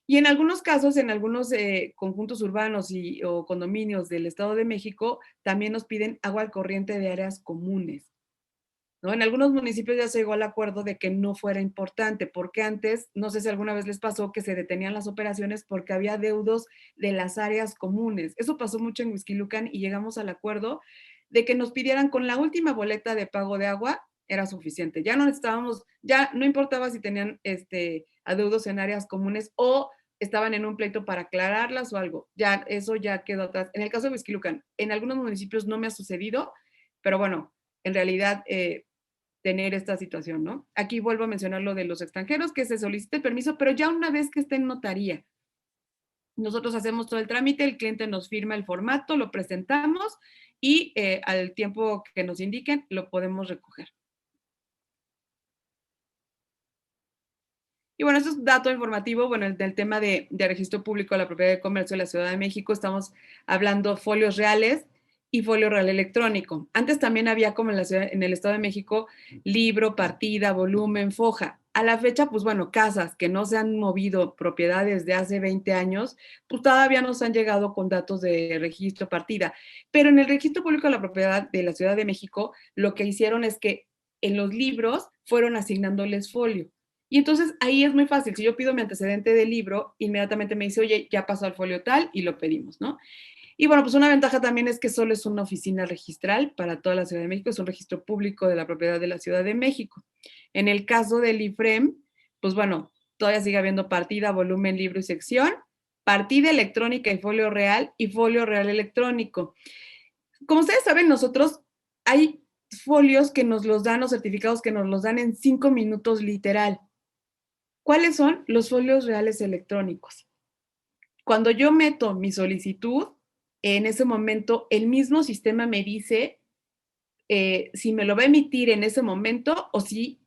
Y en algunos casos, en algunos conjuntos urbanos o condominios del Estado de México, también nos piden agua al corriente de áreas comunes, ¿no? En algunos municipios ya se llegó al acuerdo de que no fuera importante, porque antes, no sé si alguna vez les pasó, que se detenían las operaciones porque había deudos de las áreas comunes. Eso pasó mucho en Huixquilucan y llegamos al acuerdo de que nos pidieran con la última boleta de pago de agua, era suficiente. Ya no necesitábamos, ya no importaba si tenían adeudos en áreas comunes o estaban en un pleito para aclararlas o algo. Ya, eso ya quedó atrás. En el caso de Huixquilucan, en algunos municipios no me ha sucedido, pero bueno, en realidad tener esta situación, ¿no? Aquí vuelvo a mencionar lo de los extranjeros, que se solicite el permiso, pero ya una vez que esté en notaría. Nosotros hacemos todo el trámite, el cliente nos firma el formato, lo presentamos y al tiempo que nos indiquen lo podemos recoger. Y bueno, eso es dato informativo, bueno, del tema de registro público de la propiedad de comercio de la Ciudad de México. Estamos hablando folios reales y folio real electrónico. Antes también había, como en el Estado de México, libro, partida, volumen, foja. A la fecha, pues bueno, casas que no se han movido, propiedades de hace 20 años, pues todavía nos han llegado con datos de registro, partida. Pero en el registro público de la propiedad de la Ciudad de México, lo que hicieron es que en los libros fueron asignándoles folio. Y entonces ahí es muy fácil. Si yo pido mi antecedente del libro, inmediatamente me dice, oye, ya pasó al folio tal y lo pedimos, ¿no? Y bueno, pues una ventaja también es que solo es una oficina registral para toda la Ciudad de México, es un registro público de la propiedad de la Ciudad de México. En el caso del IFREM, pues bueno, todavía sigue habiendo partida, volumen, libro y sección, partida electrónica y folio real electrónico. Como ustedes saben, nosotros hay folios que nos los dan, o certificados que nos los dan en 5 minutos literal. ¿Cuáles son? Los folios reales electrónicos. Cuando yo meto mi solicitud, en ese momento el mismo sistema me dice si me lo va a emitir en ese momento o si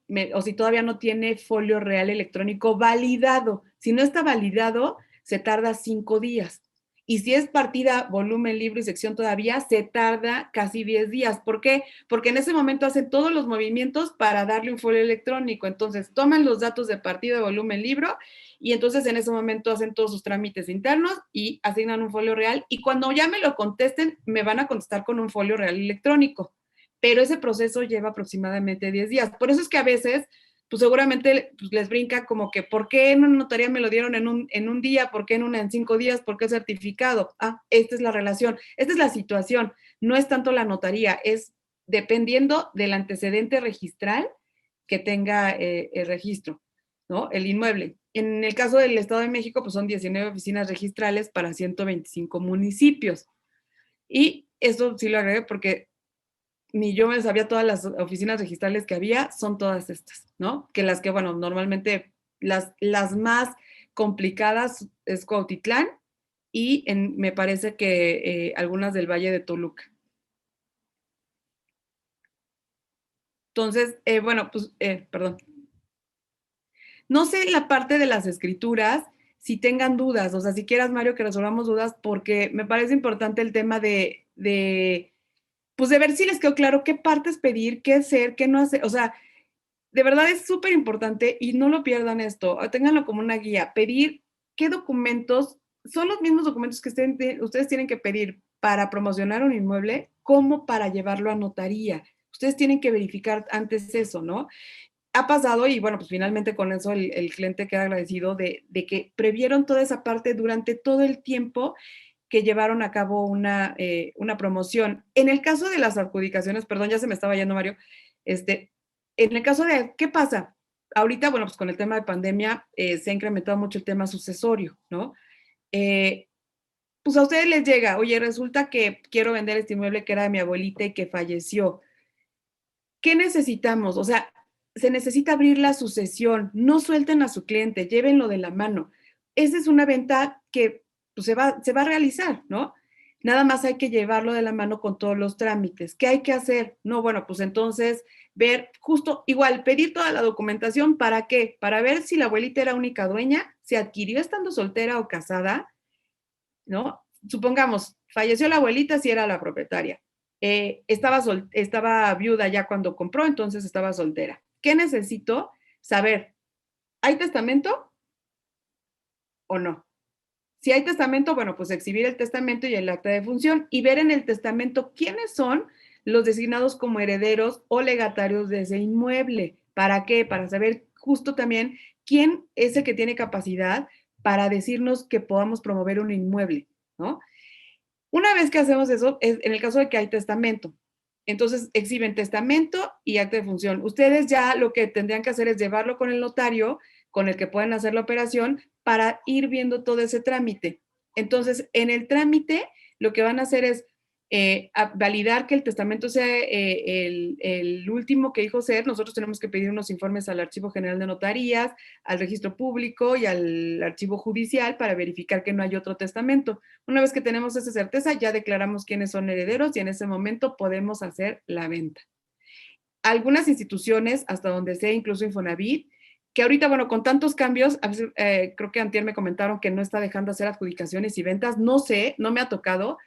todavía no tiene folio real electrónico validado. Si no está validado, se tarda 5 días. Y si es partida, volumen, libro y sección todavía, se tarda casi 10 días. ¿Por qué? Porque en ese momento hacen todos los movimientos para darle un folio electrónico. Entonces, toman los datos de partida, volumen, libro, y entonces en ese momento hacen todos sus trámites internos y asignan un folio real. Y cuando ya me lo contesten, me van a contestar con un folio real electrónico. Pero ese proceso lleva aproximadamente 10 días. Por eso es que a veces pues seguramente pues, les brinca como que, ¿por qué en una notaría me lo dieron en un día? ¿Por qué en una en 5 días? ¿Por qué certificado? Ah, esta es la relación, esta es la situación. No es tanto la notaría, es dependiendo del antecedente registral que tenga el registro, ¿no? El inmueble. En el caso del Estado de México, pues son 19 oficinas registrales para 125 municipios. Y eso sí lo agregué porque ni yo me sabía todas las oficinas registrales que había, son todas estas, ¿no? Que las que, bueno, normalmente las más complicadas es Cuautitlán y me parece que algunas del Valle de Toluca. Entonces, bueno, pues, perdón. No sé la parte de las escrituras, si tengan dudas, o sea, si quieras, Mario, que resolvamos dudas, porque me parece importante el tema pues de ver si les quedó claro qué partes pedir, qué hacer, qué no hacer, o sea, de verdad es súper importante y no lo pierdan esto, ténganlo como una guía, pedir qué documentos son los mismos documentos que ustedes tienen que pedir para promocionar un inmueble como para llevarlo a notaría. Ustedes tienen que verificar antes eso, ¿no? Ha pasado y bueno, pues finalmente con eso el cliente queda agradecido de que previeron toda esa parte durante todo el tiempo que llevaron a cabo una promoción. En el caso de las adjudicaciones, perdón, ya se me estaba yendo Mario, en el caso de, ¿qué pasa? Ahorita, bueno, pues con el tema de pandemia se ha incrementado mucho el tema sucesorio, ¿no? Pues a ustedes les llega, oye, resulta que quiero vender este inmueble que era de mi abuelita y que falleció. ¿Qué necesitamos? O sea, se necesita abrir la sucesión, no suelten a su cliente, llévenlo de la mano. Esa es una venta que pues, se va a realizar, ¿no? Nada más hay que llevarlo de la mano con todos los trámites. ¿Qué hay que hacer? No, bueno, pues entonces ver, justo igual, pedir toda la documentación, ¿para qué? Para ver si la abuelita era única dueña, se adquirió estando soltera o casada, ¿no? Supongamos, falleció la abuelita si era la propietaria. Estaba viuda ya cuando compró, entonces estaba soltera. ¿Qué necesito? Saber, ¿hay testamento o no? Si hay testamento, bueno, pues exhibir el testamento y el acta de función y ver en el testamento quiénes son los designados como herederos o legatarios de ese inmueble. ¿Para qué? Para saber justo también quién es el que tiene capacidad para decirnos que podamos promover un inmueble, ¿no? Una vez que hacemos eso, es en el caso de que hay testamento. Entonces, exhiben testamento y acta de función. Ustedes ya lo que tendrían que hacer es llevarlo con el notario, con el que pueden hacer la operación, para ir viendo todo ese trámite. Entonces, en el trámite, lo que van a hacer es validar que el testamento sea el último que dijo ser. Nosotros tenemos que pedir unos informes al Archivo General de Notarías, al Registro Público y al Archivo Judicial para verificar que no hay otro testamento. Una vez que tenemos esa certeza, ya declaramos quiénes son herederos y en ese momento podemos hacer la venta. Algunas instituciones, hasta donde sea, incluso Infonavit, que ahorita, bueno, con tantos cambios, creo que antier me comentaron que no está dejando hacer adjudicaciones y ventas, no sé, no me ha tocado,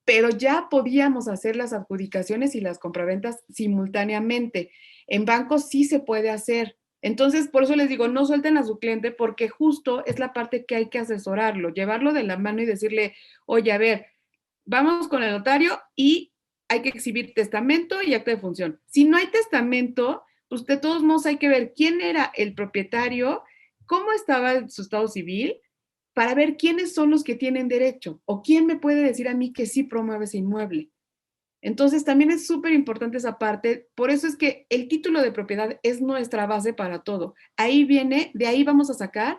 pero ya podíamos hacer las adjudicaciones y las compraventas simultáneamente. En bancos sí se puede hacer. Entonces, por eso les digo, no suelten a su cliente porque justo es la parte que hay que asesorarlo, llevarlo de la mano y decirle, oye, a ver, vamos con el notario y hay que exhibir testamento y acta de función. Si no hay testamento, pues de todos modos hay que ver quién era el propietario, cómo estaba su estado civil, para ver quiénes son los que tienen derecho o quién me puede decir a mí que sí promueve ese inmueble. Entonces también es súper importante esa parte, por eso es que el título de propiedad es nuestra base para todo. Ahí viene, de ahí vamos a sacar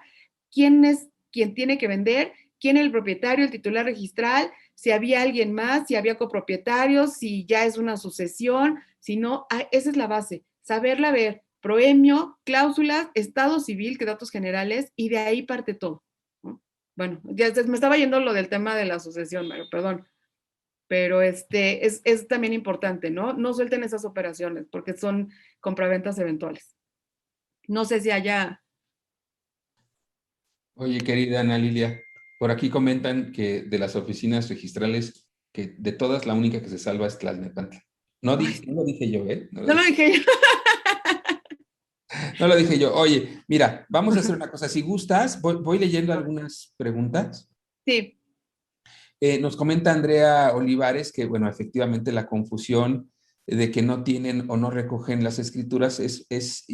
quién es quien tiene que vender, quién es el propietario, el titular registral, si había alguien más, si había copropietarios, si ya es una sucesión, si no, esa es la base, saberla ver, proemio, cláusulas, estado civil, que datos generales, y de ahí parte todo. Bueno, ya me estaba yendo lo del tema de la sucesión, Mario, perdón. Pero es también importante, ¿no? No suelten esas operaciones porque son compraventas eventuales. No sé si haya... Oye, querida Ana Lilia, Por aquí comentan que de las oficinas registrales, que de todas la única que se salva es Tlalnepantla. No, no lo dije yo, ¿eh? No lo dije yo. No lo dije yo. Oye, mira, vamos a hacer una cosa. Si gustas, voy leyendo algunas preguntas. Sí. Nos comenta Andrea Olivares que, bueno, efectivamente la confusión de que no tienen o no recogen las escrituras es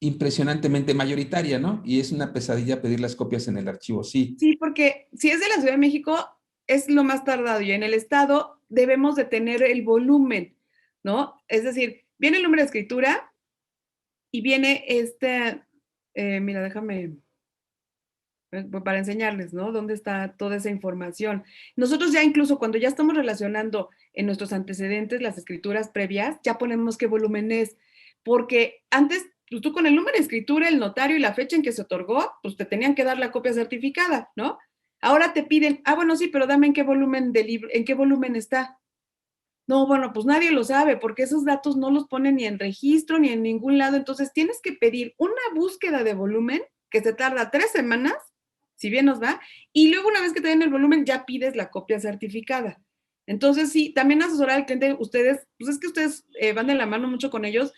impresionantemente mayoritaria, ¿no? Y es una pesadilla pedir las copias en el archivo, sí. Sí, porque si es de la Ciudad de México, es lo más tardado y en el estado debemos de tener el volumen, ¿no? Es decir, viene el número de escritura y viene mira, déjame, para enseñarles, ¿no? Dónde está toda esa información. Nosotros ya incluso cuando ya estamos relacionando en nuestros antecedentes las escrituras previas, ya ponemos qué volumen es, porque antes, pues tú con el número de escritura, el notario y la fecha en que se otorgó, pues te tenían que dar la copia certificada, ¿no? Ahora te piden, bueno, sí, pero dame en qué volumen de libro, en qué volumen está. No, bueno, pues nadie lo sabe porque esos datos no los ponen ni en registro ni en ningún lado. Entonces tienes que pedir una búsqueda de volumen que se tarda 3 semanas, si bien nos va, y luego una vez que te den el volumen ya pides la copia certificada. Entonces sí, también asesorar al cliente, ustedes, pues es que ustedes van de la mano mucho con ellos,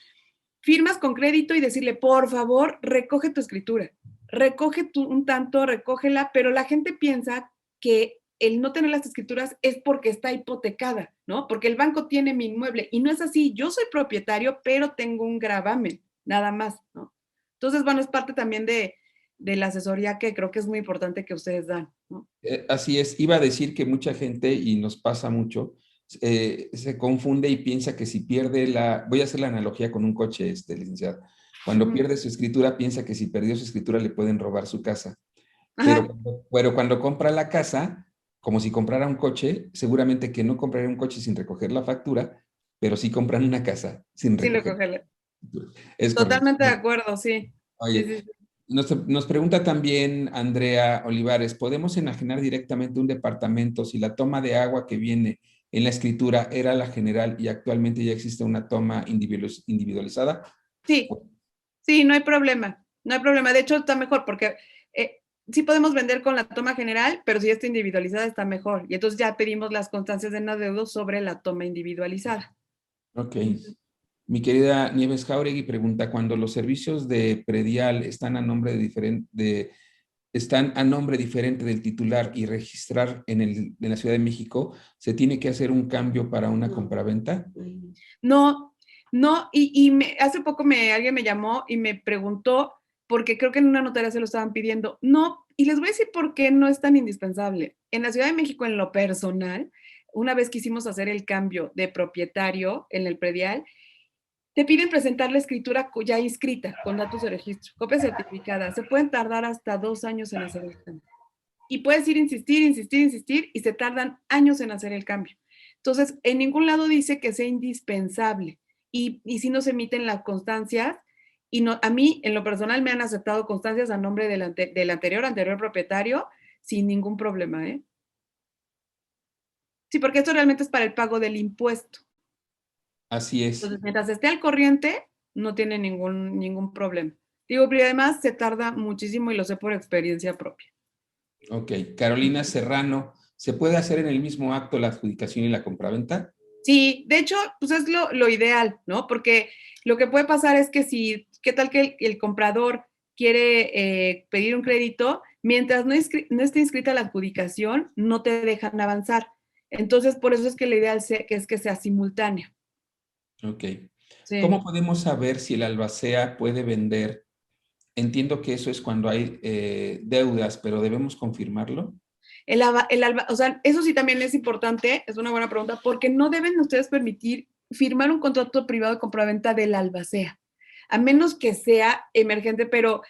firmas con crédito y decirle, por favor, recoge tu escritura, recoge un tanto, recógela, pero la gente piensa que el no tener las escrituras es porque está hipotecada, ¿no? Porque el banco tiene mi inmueble y no es así. Yo soy propietario, pero tengo un gravamen, nada más, ¿no? Entonces, bueno, es parte también de la asesoría que creo que es muy importante que ustedes dan, ¿no? Así es. Iba a decir que mucha gente, y nos pasa mucho, se confunde y piensa que si pierde voy a hacer la analogía con un coche, licenciado. Cuando pierde su escritura, piensa que si perdió su escritura le pueden robar su casa. Pero cuando compra la casa, como si comprara un coche, seguramente que no compraría un coche sin recoger la factura, pero sí compran una casa sin recoger. Es totalmente de correcto. acuerdo, sí. Oye, Sí, sí, sí. nos pregunta también Andrea Olivares, ¿podemos enajenar directamente un departamento si la toma de agua que viene en la escritura era la general y actualmente ya existe una toma individualizada? Sí, sí, no hay problema, no hay problema. De hecho, está mejor porque sí podemos vender con la toma general, pero si está individualizada está mejor. Y entonces ya pedimos las constancias de adeudo sobre la toma individualizada. Ok. Mi querida Nieves Jauregui pregunta, cuando los servicios de predial están a nombre diferente del titular y registrar en la Ciudad de México, ¿se tiene que hacer un cambio para una compraventa? No, no, hace poco alguien me llamó y me preguntó, porque creo que en una notaría se lo estaban pidiendo. No, y les voy a decir por qué no es tan indispensable. En la Ciudad de México, en lo personal, una vez quisimos hacer el cambio de propietario en el predial, te piden presentar la escritura ya inscrita, con datos de registro, copia certificada. Se pueden tardar hasta 2 años en hacer el cambio. Y puedes ir insistir, insistir, insistir, y se tardan años en hacer el cambio. Entonces, en ningún lado dice que sea indispensable. Y si no se emiten las constancias, y no, a mí, en lo personal, me han aceptado constancias a nombre del anterior propietario sin ningún problema, ¿eh? Sí, porque esto realmente es para el pago del impuesto. Así es. Entonces, mientras esté al corriente, no tiene ningún problema. Digo, pero además se tarda muchísimo y lo sé por experiencia propia. Ok. Carolina Serrano, ¿se puede hacer en el mismo acto la adjudicación y la compraventa? Sí, de hecho, pues es lo ideal, ¿no? Porque lo que puede pasar es que ¿qué tal que el comprador quiere pedir un crédito? Mientras no esté inscrita la adjudicación, no te dejan avanzar. Entonces, por eso es que la ideal es que sea simultáneo. Ok. Sí. ¿Cómo podemos saber si el albacea puede vender? Entiendo que eso es cuando hay deudas, pero ¿debemos confirmarlo? O sea, eso sí también es importante, es una buena pregunta, porque no deben ustedes permitir firmar un contrato privado de compraventa del albacea, a menos que sea emergente, pero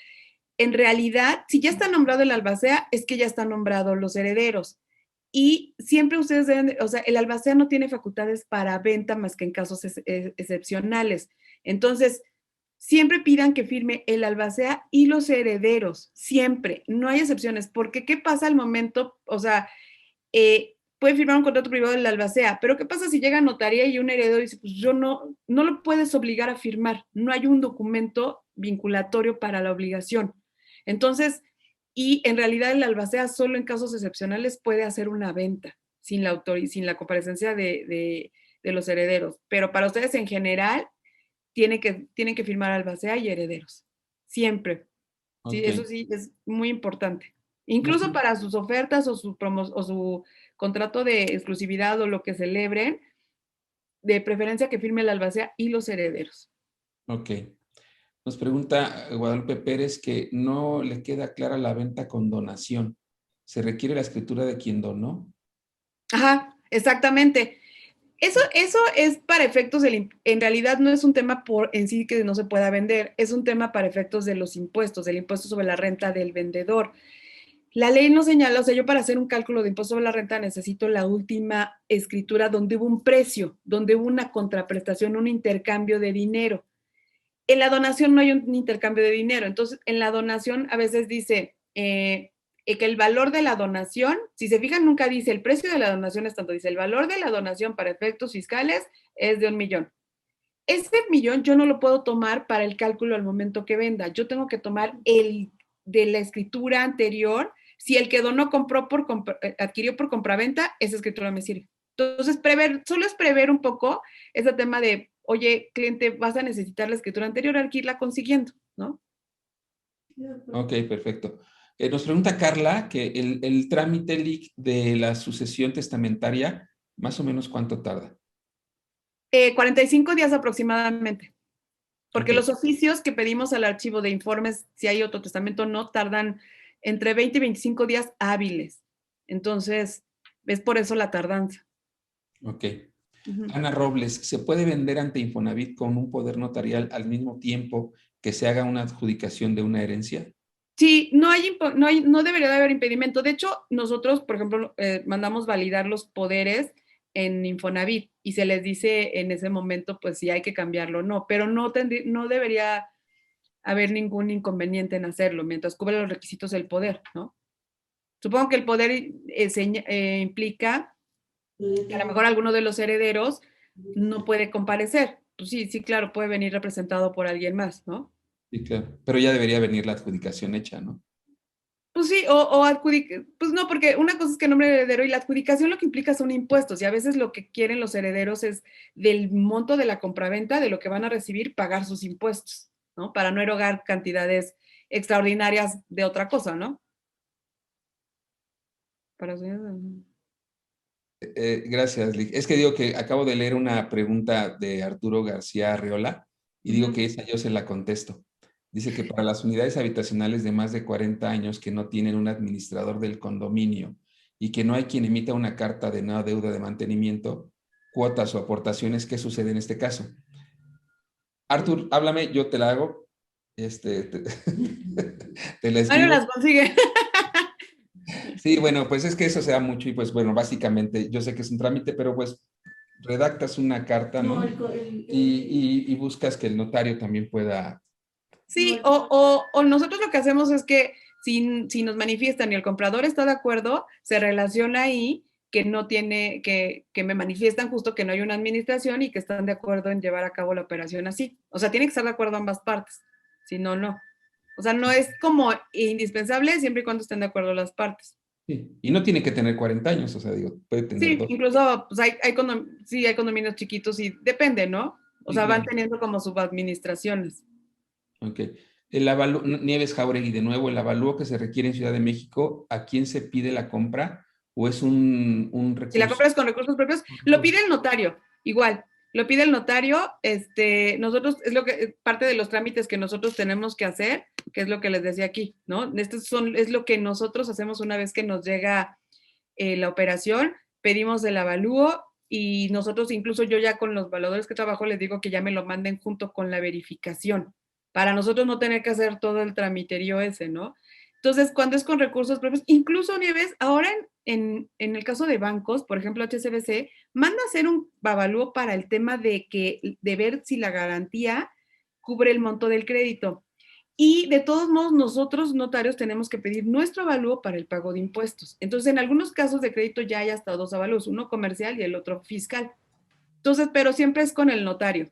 en realidad, si ya está nombrado el albacea, es que ya están nombrados los herederos. Y siempre ustedes deben, o sea, el albacea no tiene facultades para venta más que en casos excepcionales. Entonces, siempre pidan que firme el albacea y los herederos, siempre, no hay excepciones, porque ¿qué pasa al momento? O sea, puede firmar un contrato privado del albacea, pero ¿qué pasa si llega a notaría y un heredero dice, pues yo no lo puedes obligar a firmar, no hay un documento vinculatorio para la obligación? Entonces, y en realidad el albacea solo en casos excepcionales puede hacer una venta sin la comparecencia de los herederos. Pero para ustedes en general tienen que firmar albacea y herederos. Siempre. Sí, Ok. eso sí es muy importante. Incluso para sus ofertas o su contrato de exclusividad o lo que celebren, de preferencia que firme el albacea y los herederos. Ok. Nos pregunta Guadalupe Pérez que no le queda clara la venta con donación. ¿Se requiere la escritura de quien donó? Ajá, exactamente. Eso es para efectos en realidad no es un tema en sí que no se pueda vender, es un tema para efectos de los impuestos, del impuesto sobre la renta del vendedor. La ley nos señala, o sea, yo para hacer un cálculo de impuesto sobre la renta necesito la última escritura donde hubo un precio, donde hubo una contraprestación, un intercambio de dinero. En la donación no hay un intercambio de dinero, entonces en la donación a veces dice que el valor de la donación, si se fijan, nunca dice el precio de la donación es tanto, dice el valor de la donación para efectos fiscales es de 1,000,000. Ese 1,000,000 yo no lo puedo tomar para el cálculo al momento que venda, yo tengo que tomar el de la escritura anterior. Si el que donó adquirió por compraventa, esa escritura me sirve. Entonces, solo es prever un poco ese tema de, oye, cliente, vas a necesitar la escritura anterior, hay que irla consiguiendo, ¿no? Ok, perfecto. Nos pregunta Carla que el trámite LIC de la sucesión testamentaria, más o menos ¿cuánto tarda? 45 días aproximadamente. Porque Ok. los oficios que pedimos al archivo de informes, si hay otro testamento, no tardan entre 20 y 25 días hábiles. Entonces, es por eso la tardanza. Ok. Ana Robles, ¿se puede vender ante Infonavit con un poder notarial al mismo tiempo que se haga una adjudicación de una herencia? Sí, no debería de haber impedimento. De hecho, nosotros, por ejemplo, mandamos validar los poderes en Infonavit y se les dice en ese momento, pues si hay que cambiarlo o no, pero no debería haber ningún inconveniente en hacerlo mientras cubre los requisitos del poder, ¿no? Supongo que el poder implica que a lo mejor alguno de los herederos no puede comparecer. Pues sí, sí, claro, puede venir representado por alguien más, ¿no? Sí, claro. Pero ya debería venir la adjudicación hecha, ¿no? Pues sí, pues no, porque una cosa es que nombre de heredero y la adjudicación lo que implica son impuestos y a veces lo que quieren los herederos es del monto de la compraventa, de lo que van a recibir, pagar sus impuestos, ¿no? Para no erogar cantidades extraordinarias de otra cosa, ¿no? Para Gracias, Lick. Es que digo que acabo de leer una pregunta de Arturo García Arreola y digo que esa yo se la contesto. Dice que para las unidades habitacionales de más de 40 años que no tienen un administrador del condominio y que no hay quien emita una carta de no deuda de mantenimiento, cuotas o aportaciones, ¿qué sucede en este caso? Artur, háblame, yo te la hago. Te la Mario escribo. las consigue. Sí, bueno, pues es que eso se da mucho y pues bueno, básicamente yo sé que es un trámite, pero pues redactas una carta, ¿no? Y buscas que el notario también pueda. Sí, o nosotros lo que hacemos es que si nos manifiestan y el comprador está de acuerdo, se relaciona ahí que no tiene, que me manifiestan justo que no hay una administración y que están de acuerdo en llevar a cabo la operación así. O sea, tiene que estar de acuerdo ambas partes, si no, no. O sea, no es como indispensable siempre y cuando estén de acuerdo las partes. Sí, y no tiene que tener 40 años, o sea, digo, puede tener Sí, dos. incluso pues hay condominios chiquitos y depende, ¿no? O Sí, sea, van claro. teniendo como subadministraciones. Ok. Nieves Jauregui, de nuevo, el avalúo que se requiere en Ciudad de México, ¿a quién se pide la compra? ¿O es un Si la recurso? compras con recursos propios, lo pide el notario, igual, lo pide el notario, nosotros, parte de los trámites que nosotros tenemos que hacer, que es lo que les decía aquí, ¿no? Es lo que nosotros hacemos una vez que nos llega la operación, pedimos el avalúo y nosotros, incluso yo ya con los evaluadores que trabajo, les digo que ya me lo manden junto con la verificación, para nosotros no tener que hacer todo el tramiterío ese, ¿no? Entonces, cuando es con recursos propios, incluso Nieves, ahora en el caso de bancos, por ejemplo, HSBC, manda a hacer un avalúo para el tema de ver si la garantía cubre el monto del crédito. Y de todos modos, nosotros notarios tenemos que pedir nuestro avalúo para el pago de impuestos. Entonces, en algunos casos de crédito ya hay hasta dos avalúos, uno comercial y el otro fiscal. Entonces, pero siempre es con el notario,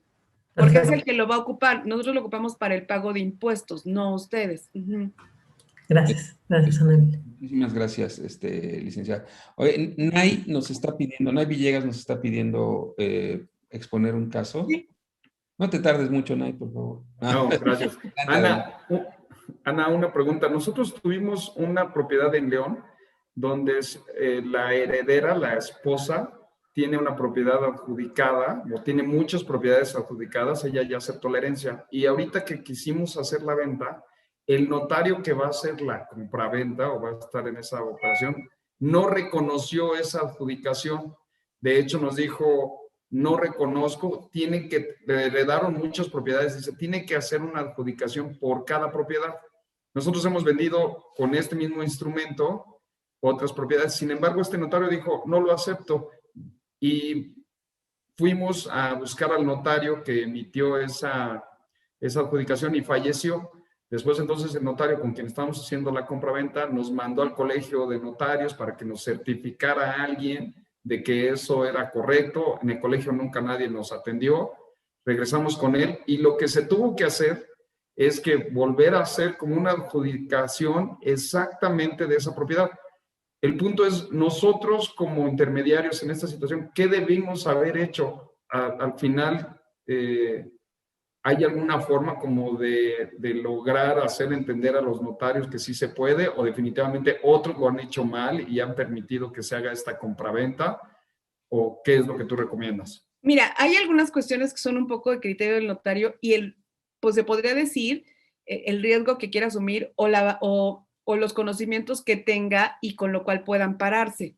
porque es el que lo va a ocupar. Nosotros lo ocupamos para el pago de impuestos, no ustedes. Gracias, Ana Emilia. Muchísimas gracias, licenciada. Oye, Nay Villegas nos está pidiendo exponer un caso. Sí. No te tardes mucho, Nay, por favor. No, gracias. Ana, una pregunta. Nosotros tuvimos una propiedad en León donde la heredera, la esposa, tiene una propiedad adjudicada, o tiene muchas propiedades adjudicadas, ella ya aceptó la herencia. Y ahorita que quisimos hacer la venta, el notario que va a hacer la compraventa o va a estar en esa operación, no reconoció esa adjudicación. De hecho, nos dijo, no reconozco, tienen que, le heredaron muchas propiedades, dice, tiene que hacer una adjudicación por cada propiedad. Nosotros hemos vendido con este mismo instrumento otras propiedades, sin embargo, este notario dijo, no lo acepto, y fuimos a buscar al notario que emitió esa adjudicación y falleció. Después, entonces, el notario con quien estábamos haciendo la compraventa nos mandó al colegio de notarios para que nos certificara a alguien de que eso era correcto. En el colegio nunca nadie nos atendió. Regresamos con él y lo que se tuvo que hacer es que volver a hacer como una adjudicación exactamente de esa propiedad. El punto es, nosotros como intermediarios en esta situación, ¿qué debimos haber hecho? Al final, ¿hay alguna forma como de lograr hacer entender a los notarios que sí se puede, o definitivamente otros lo han hecho mal y han permitido que se haga esta compraventa? ¿O qué es lo que tú recomiendas? Mira, hay algunas cuestiones que son un poco de criterio del notario y pues se podría decir el riesgo que quiera asumir o los conocimientos que tenga y con lo cual pueda ampararse.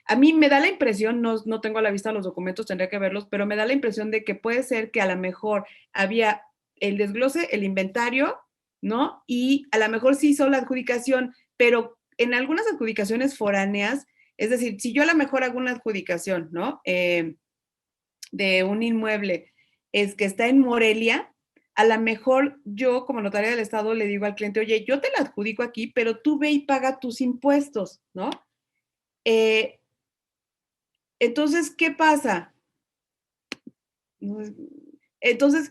A mí me da la impresión, no tengo a la vista los documentos, tendría que verlos, pero me da la impresión de que puede ser que a lo mejor había el desglose, el inventario, ¿no? Y a lo mejor sí hizo la adjudicación, pero en algunas adjudicaciones foráneas, es decir, si yo a lo mejor hago una adjudicación, ¿no? De un inmueble es que está en Morelia, a lo mejor yo como notaria del Estado le digo al cliente, oye, yo te la adjudico aquí, pero tú ve y paga tus impuestos, ¿no? Entonces, ¿qué pasa? Entonces,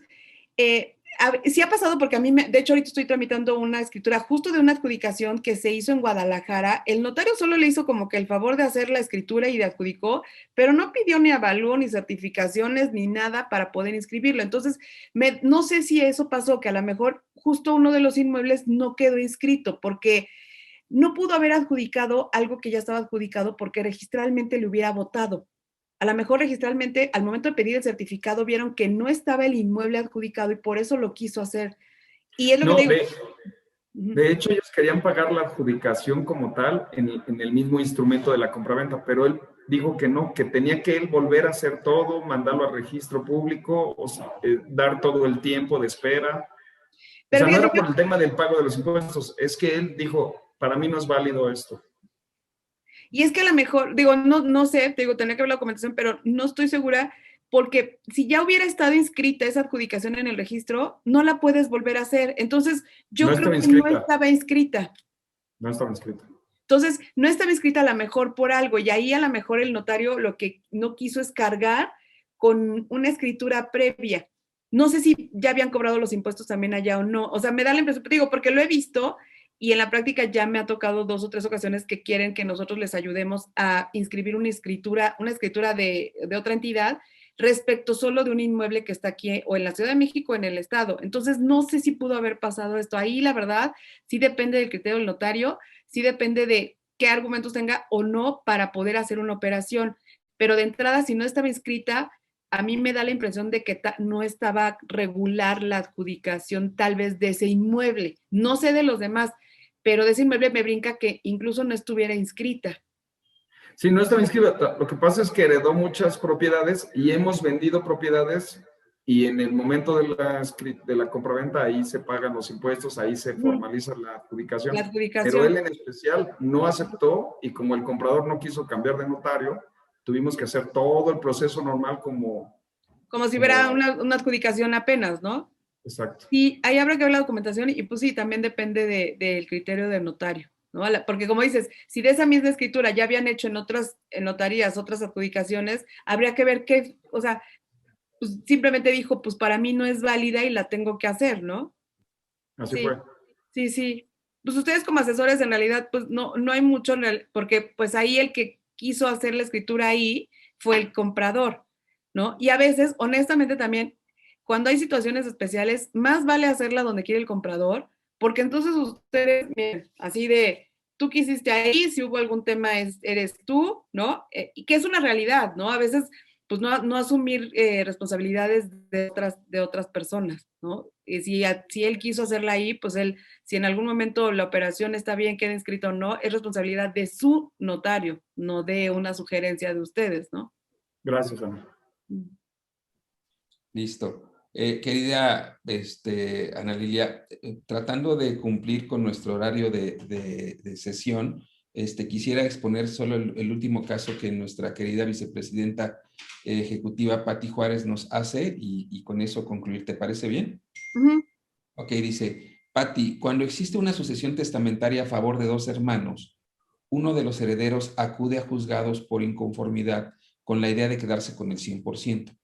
sí ha pasado porque a mí, de hecho, ahorita estoy tramitando una escritura justo de una adjudicación que se hizo en Guadalajara. El notario solo le hizo como que el favor de hacer la escritura y de adjudicó, pero no pidió ni avalúo, ni certificaciones, ni nada para poder inscribirlo. Entonces, no sé si eso pasó, que a lo mejor justo uno de los inmuebles no quedó inscrito, porque no pudo haber adjudicado algo que ya estaba adjudicado porque registralmente le hubiera votado. A lo mejor registralmente, al momento de pedir el certificado, vieron que no estaba el inmueble adjudicado y por eso lo quiso hacer. Y es lo que te digo. De hecho, ellos querían pagar la adjudicación como tal en el mismo instrumento de la compraventa, pero él dijo que no, que tenía que él volver a hacer todo, mandarlo al registro público, o sea, dar todo el tiempo de espera. Pero o sea, no era por el tema del pago de los impuestos, es que él dijo, para mí no es válido esto. Y es que a lo mejor, digo, no sé, te digo, tenía que ver la documentación, pero no estoy segura, porque si ya hubiera estado inscrita esa adjudicación en el registro, no la puedes volver a hacer. Entonces, yo creo que no estaba inscrita. No estaba inscrita. Entonces, no estaba inscrita a lo mejor por algo, y ahí a lo mejor el notario lo que no quiso es cargar con una escritura previa. No sé si ya habían cobrado los impuestos también allá o no. O sea, me da la impresión, digo, porque lo he visto y en la práctica ya me ha tocado 2 o 3 ocasiones que quieren que nosotros les ayudemos a inscribir una escritura de otra entidad respecto solo de un inmueble que está aquí o en la Ciudad de México o en el Estado. Entonces, no sé si pudo haber pasado esto. Ahí, la verdad, sí depende del criterio del notario, sí depende de qué argumentos tenga o no para poder hacer una operación. Pero de entrada, si no estaba inscrita, a mí me da la impresión de que no estaba regular la adjudicación tal vez de ese inmueble. No sé de los demás, pero de ese inmueble me brinca que incluso no estuviera inscrita. Sí, no estaba inscrita. Lo que pasa es que heredó muchas propiedades y hemos vendido propiedades y en el momento de la compraventa ahí se pagan los impuestos, ahí se formaliza la adjudicación. Pero él en especial no aceptó y como el comprador no quiso cambiar de notario, tuvimos que hacer todo el proceso normal como si fuera una adjudicación apenas, ¿no? Exacto. Sí, ahí habrá que ver la documentación y pues sí, también depende del criterio del notario, ¿no? Porque como dices, si de esa misma escritura ya habían hecho en notarías otras adjudicaciones, habría que ver qué, o sea, pues simplemente dijo, pues para mí no es válida y la tengo que hacer, ¿no? Así fue. Sí, sí. pues ustedes como asesores en realidad, pues no hay mucho, porque pues ahí el que quiso hacer la escritura ahí fue el comprador, ¿no? Y a veces, honestamente también, cuando hay situaciones especiales, más vale hacerla donde quiere el comprador, porque entonces ustedes, miren, así de, tú quisiste ahí, si hubo algún tema eres tú, ¿no? Y que es una realidad, ¿no? A veces, pues no asumir responsabilidades de otras personas, ¿no? Y si él quiso hacerla ahí, pues si en algún momento la operación está bien, queda inscrita o no, es responsabilidad de su notario, no de una sugerencia de ustedes, ¿no? Gracias, Ana. Listo. Querida Ana Lilia, tratando de cumplir con nuestro horario de sesión, quisiera exponer solo el último caso que nuestra querida vicepresidenta ejecutiva Patti Juárez nos hace y con eso concluir. ¿Te parece bien? Ok, dice, Patti, cuando existe una sucesión testamentaria a favor de dos hermanos, uno de los herederos acude a juzgados por inconformidad con la idea de quedarse con el 100%.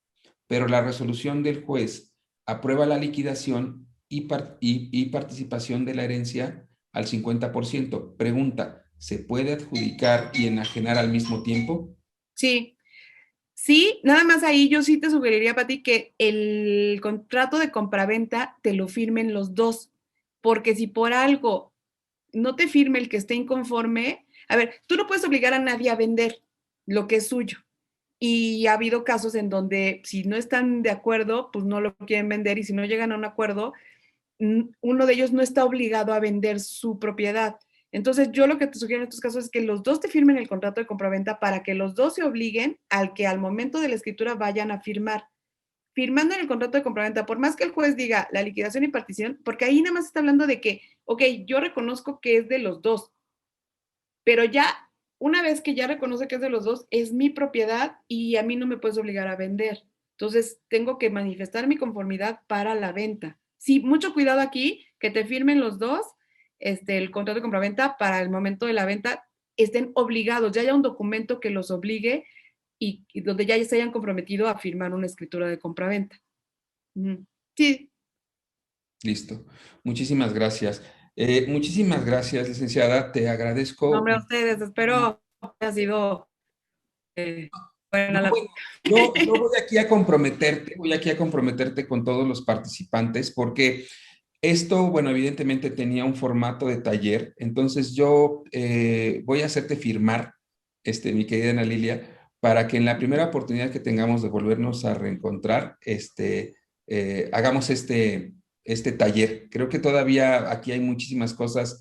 Pero la resolución del juez aprueba la liquidación y participación de la herencia al 50%. Pregunta, ¿se puede adjudicar y enajenar al mismo tiempo? Sí, nada más ahí yo sí te sugeriría, Pati, que el contrato de compraventa te lo firmen los dos, porque si por algo no te firme el que esté inconforme, a ver, tú no puedes obligar a nadie a vender lo que es suyo. Y ha habido casos en donde si no están de acuerdo, pues no lo quieren vender y si no llegan a un acuerdo, uno de ellos no está obligado a vender su propiedad. Entonces, yo lo que te sugiero en estos casos es que los dos te firmen el contrato de compraventa para que los dos se obliguen al que al momento de la escritura vayan a firmar. Firmando en el contrato de compraventa, por más que el juez diga la liquidación y partición, porque ahí nada más está hablando de que, ok, yo reconozco que es de los dos, pero ya, una vez que ya reconoce que es de los dos, es mi propiedad y a mí no me puedes obligar a vender. Entonces, tengo que manifestar mi conformidad para la venta. Sí, mucho cuidado aquí, que te firmen los dos el contrato de compraventa para el momento de la venta, estén obligados, ya haya un documento que los obligue y donde ya se hayan comprometido a firmar una escritura de compraventa. Sí. Listo. Muchísimas gracias. Muchísimas gracias, licenciada. Te agradezco. No, hombre, a ustedes. Espero que haya sido buena la... Yo voy aquí a comprometerte con todos los participantes porque esto, bueno, evidentemente tenía un formato de taller, entonces yo voy a hacerte firmar, mi querida Ana Lilia, para que en la primera oportunidad que tengamos de volvernos a reencontrar, hagamos este taller. Creo que todavía aquí hay muchísimas cosas,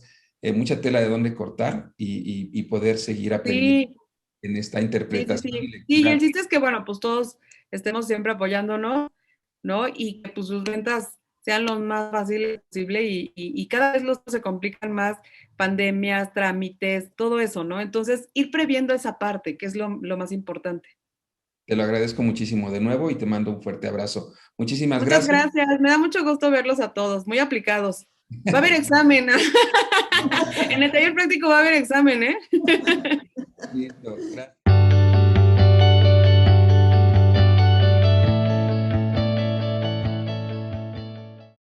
mucha tela de dónde cortar y poder seguir aprendiendo en esta interpretación. Sí, y el chiste es que, bueno, pues todos estemos siempre apoyándonos, ¿no? Y que pues sus ventas sean lo más fáciles posible y cada vez los se complican más, pandemias, trámites, todo eso, ¿no? Entonces, ir previendo esa parte, que es lo más importante. Te lo agradezco muchísimo de nuevo y te mando un fuerte abrazo. Muchísimas gracias. Muchas gracias, me da mucho gusto verlos a todos, muy aplicados. Va a haber examen. En el taller práctico va a haber examen, ¿eh? Listo, gracias.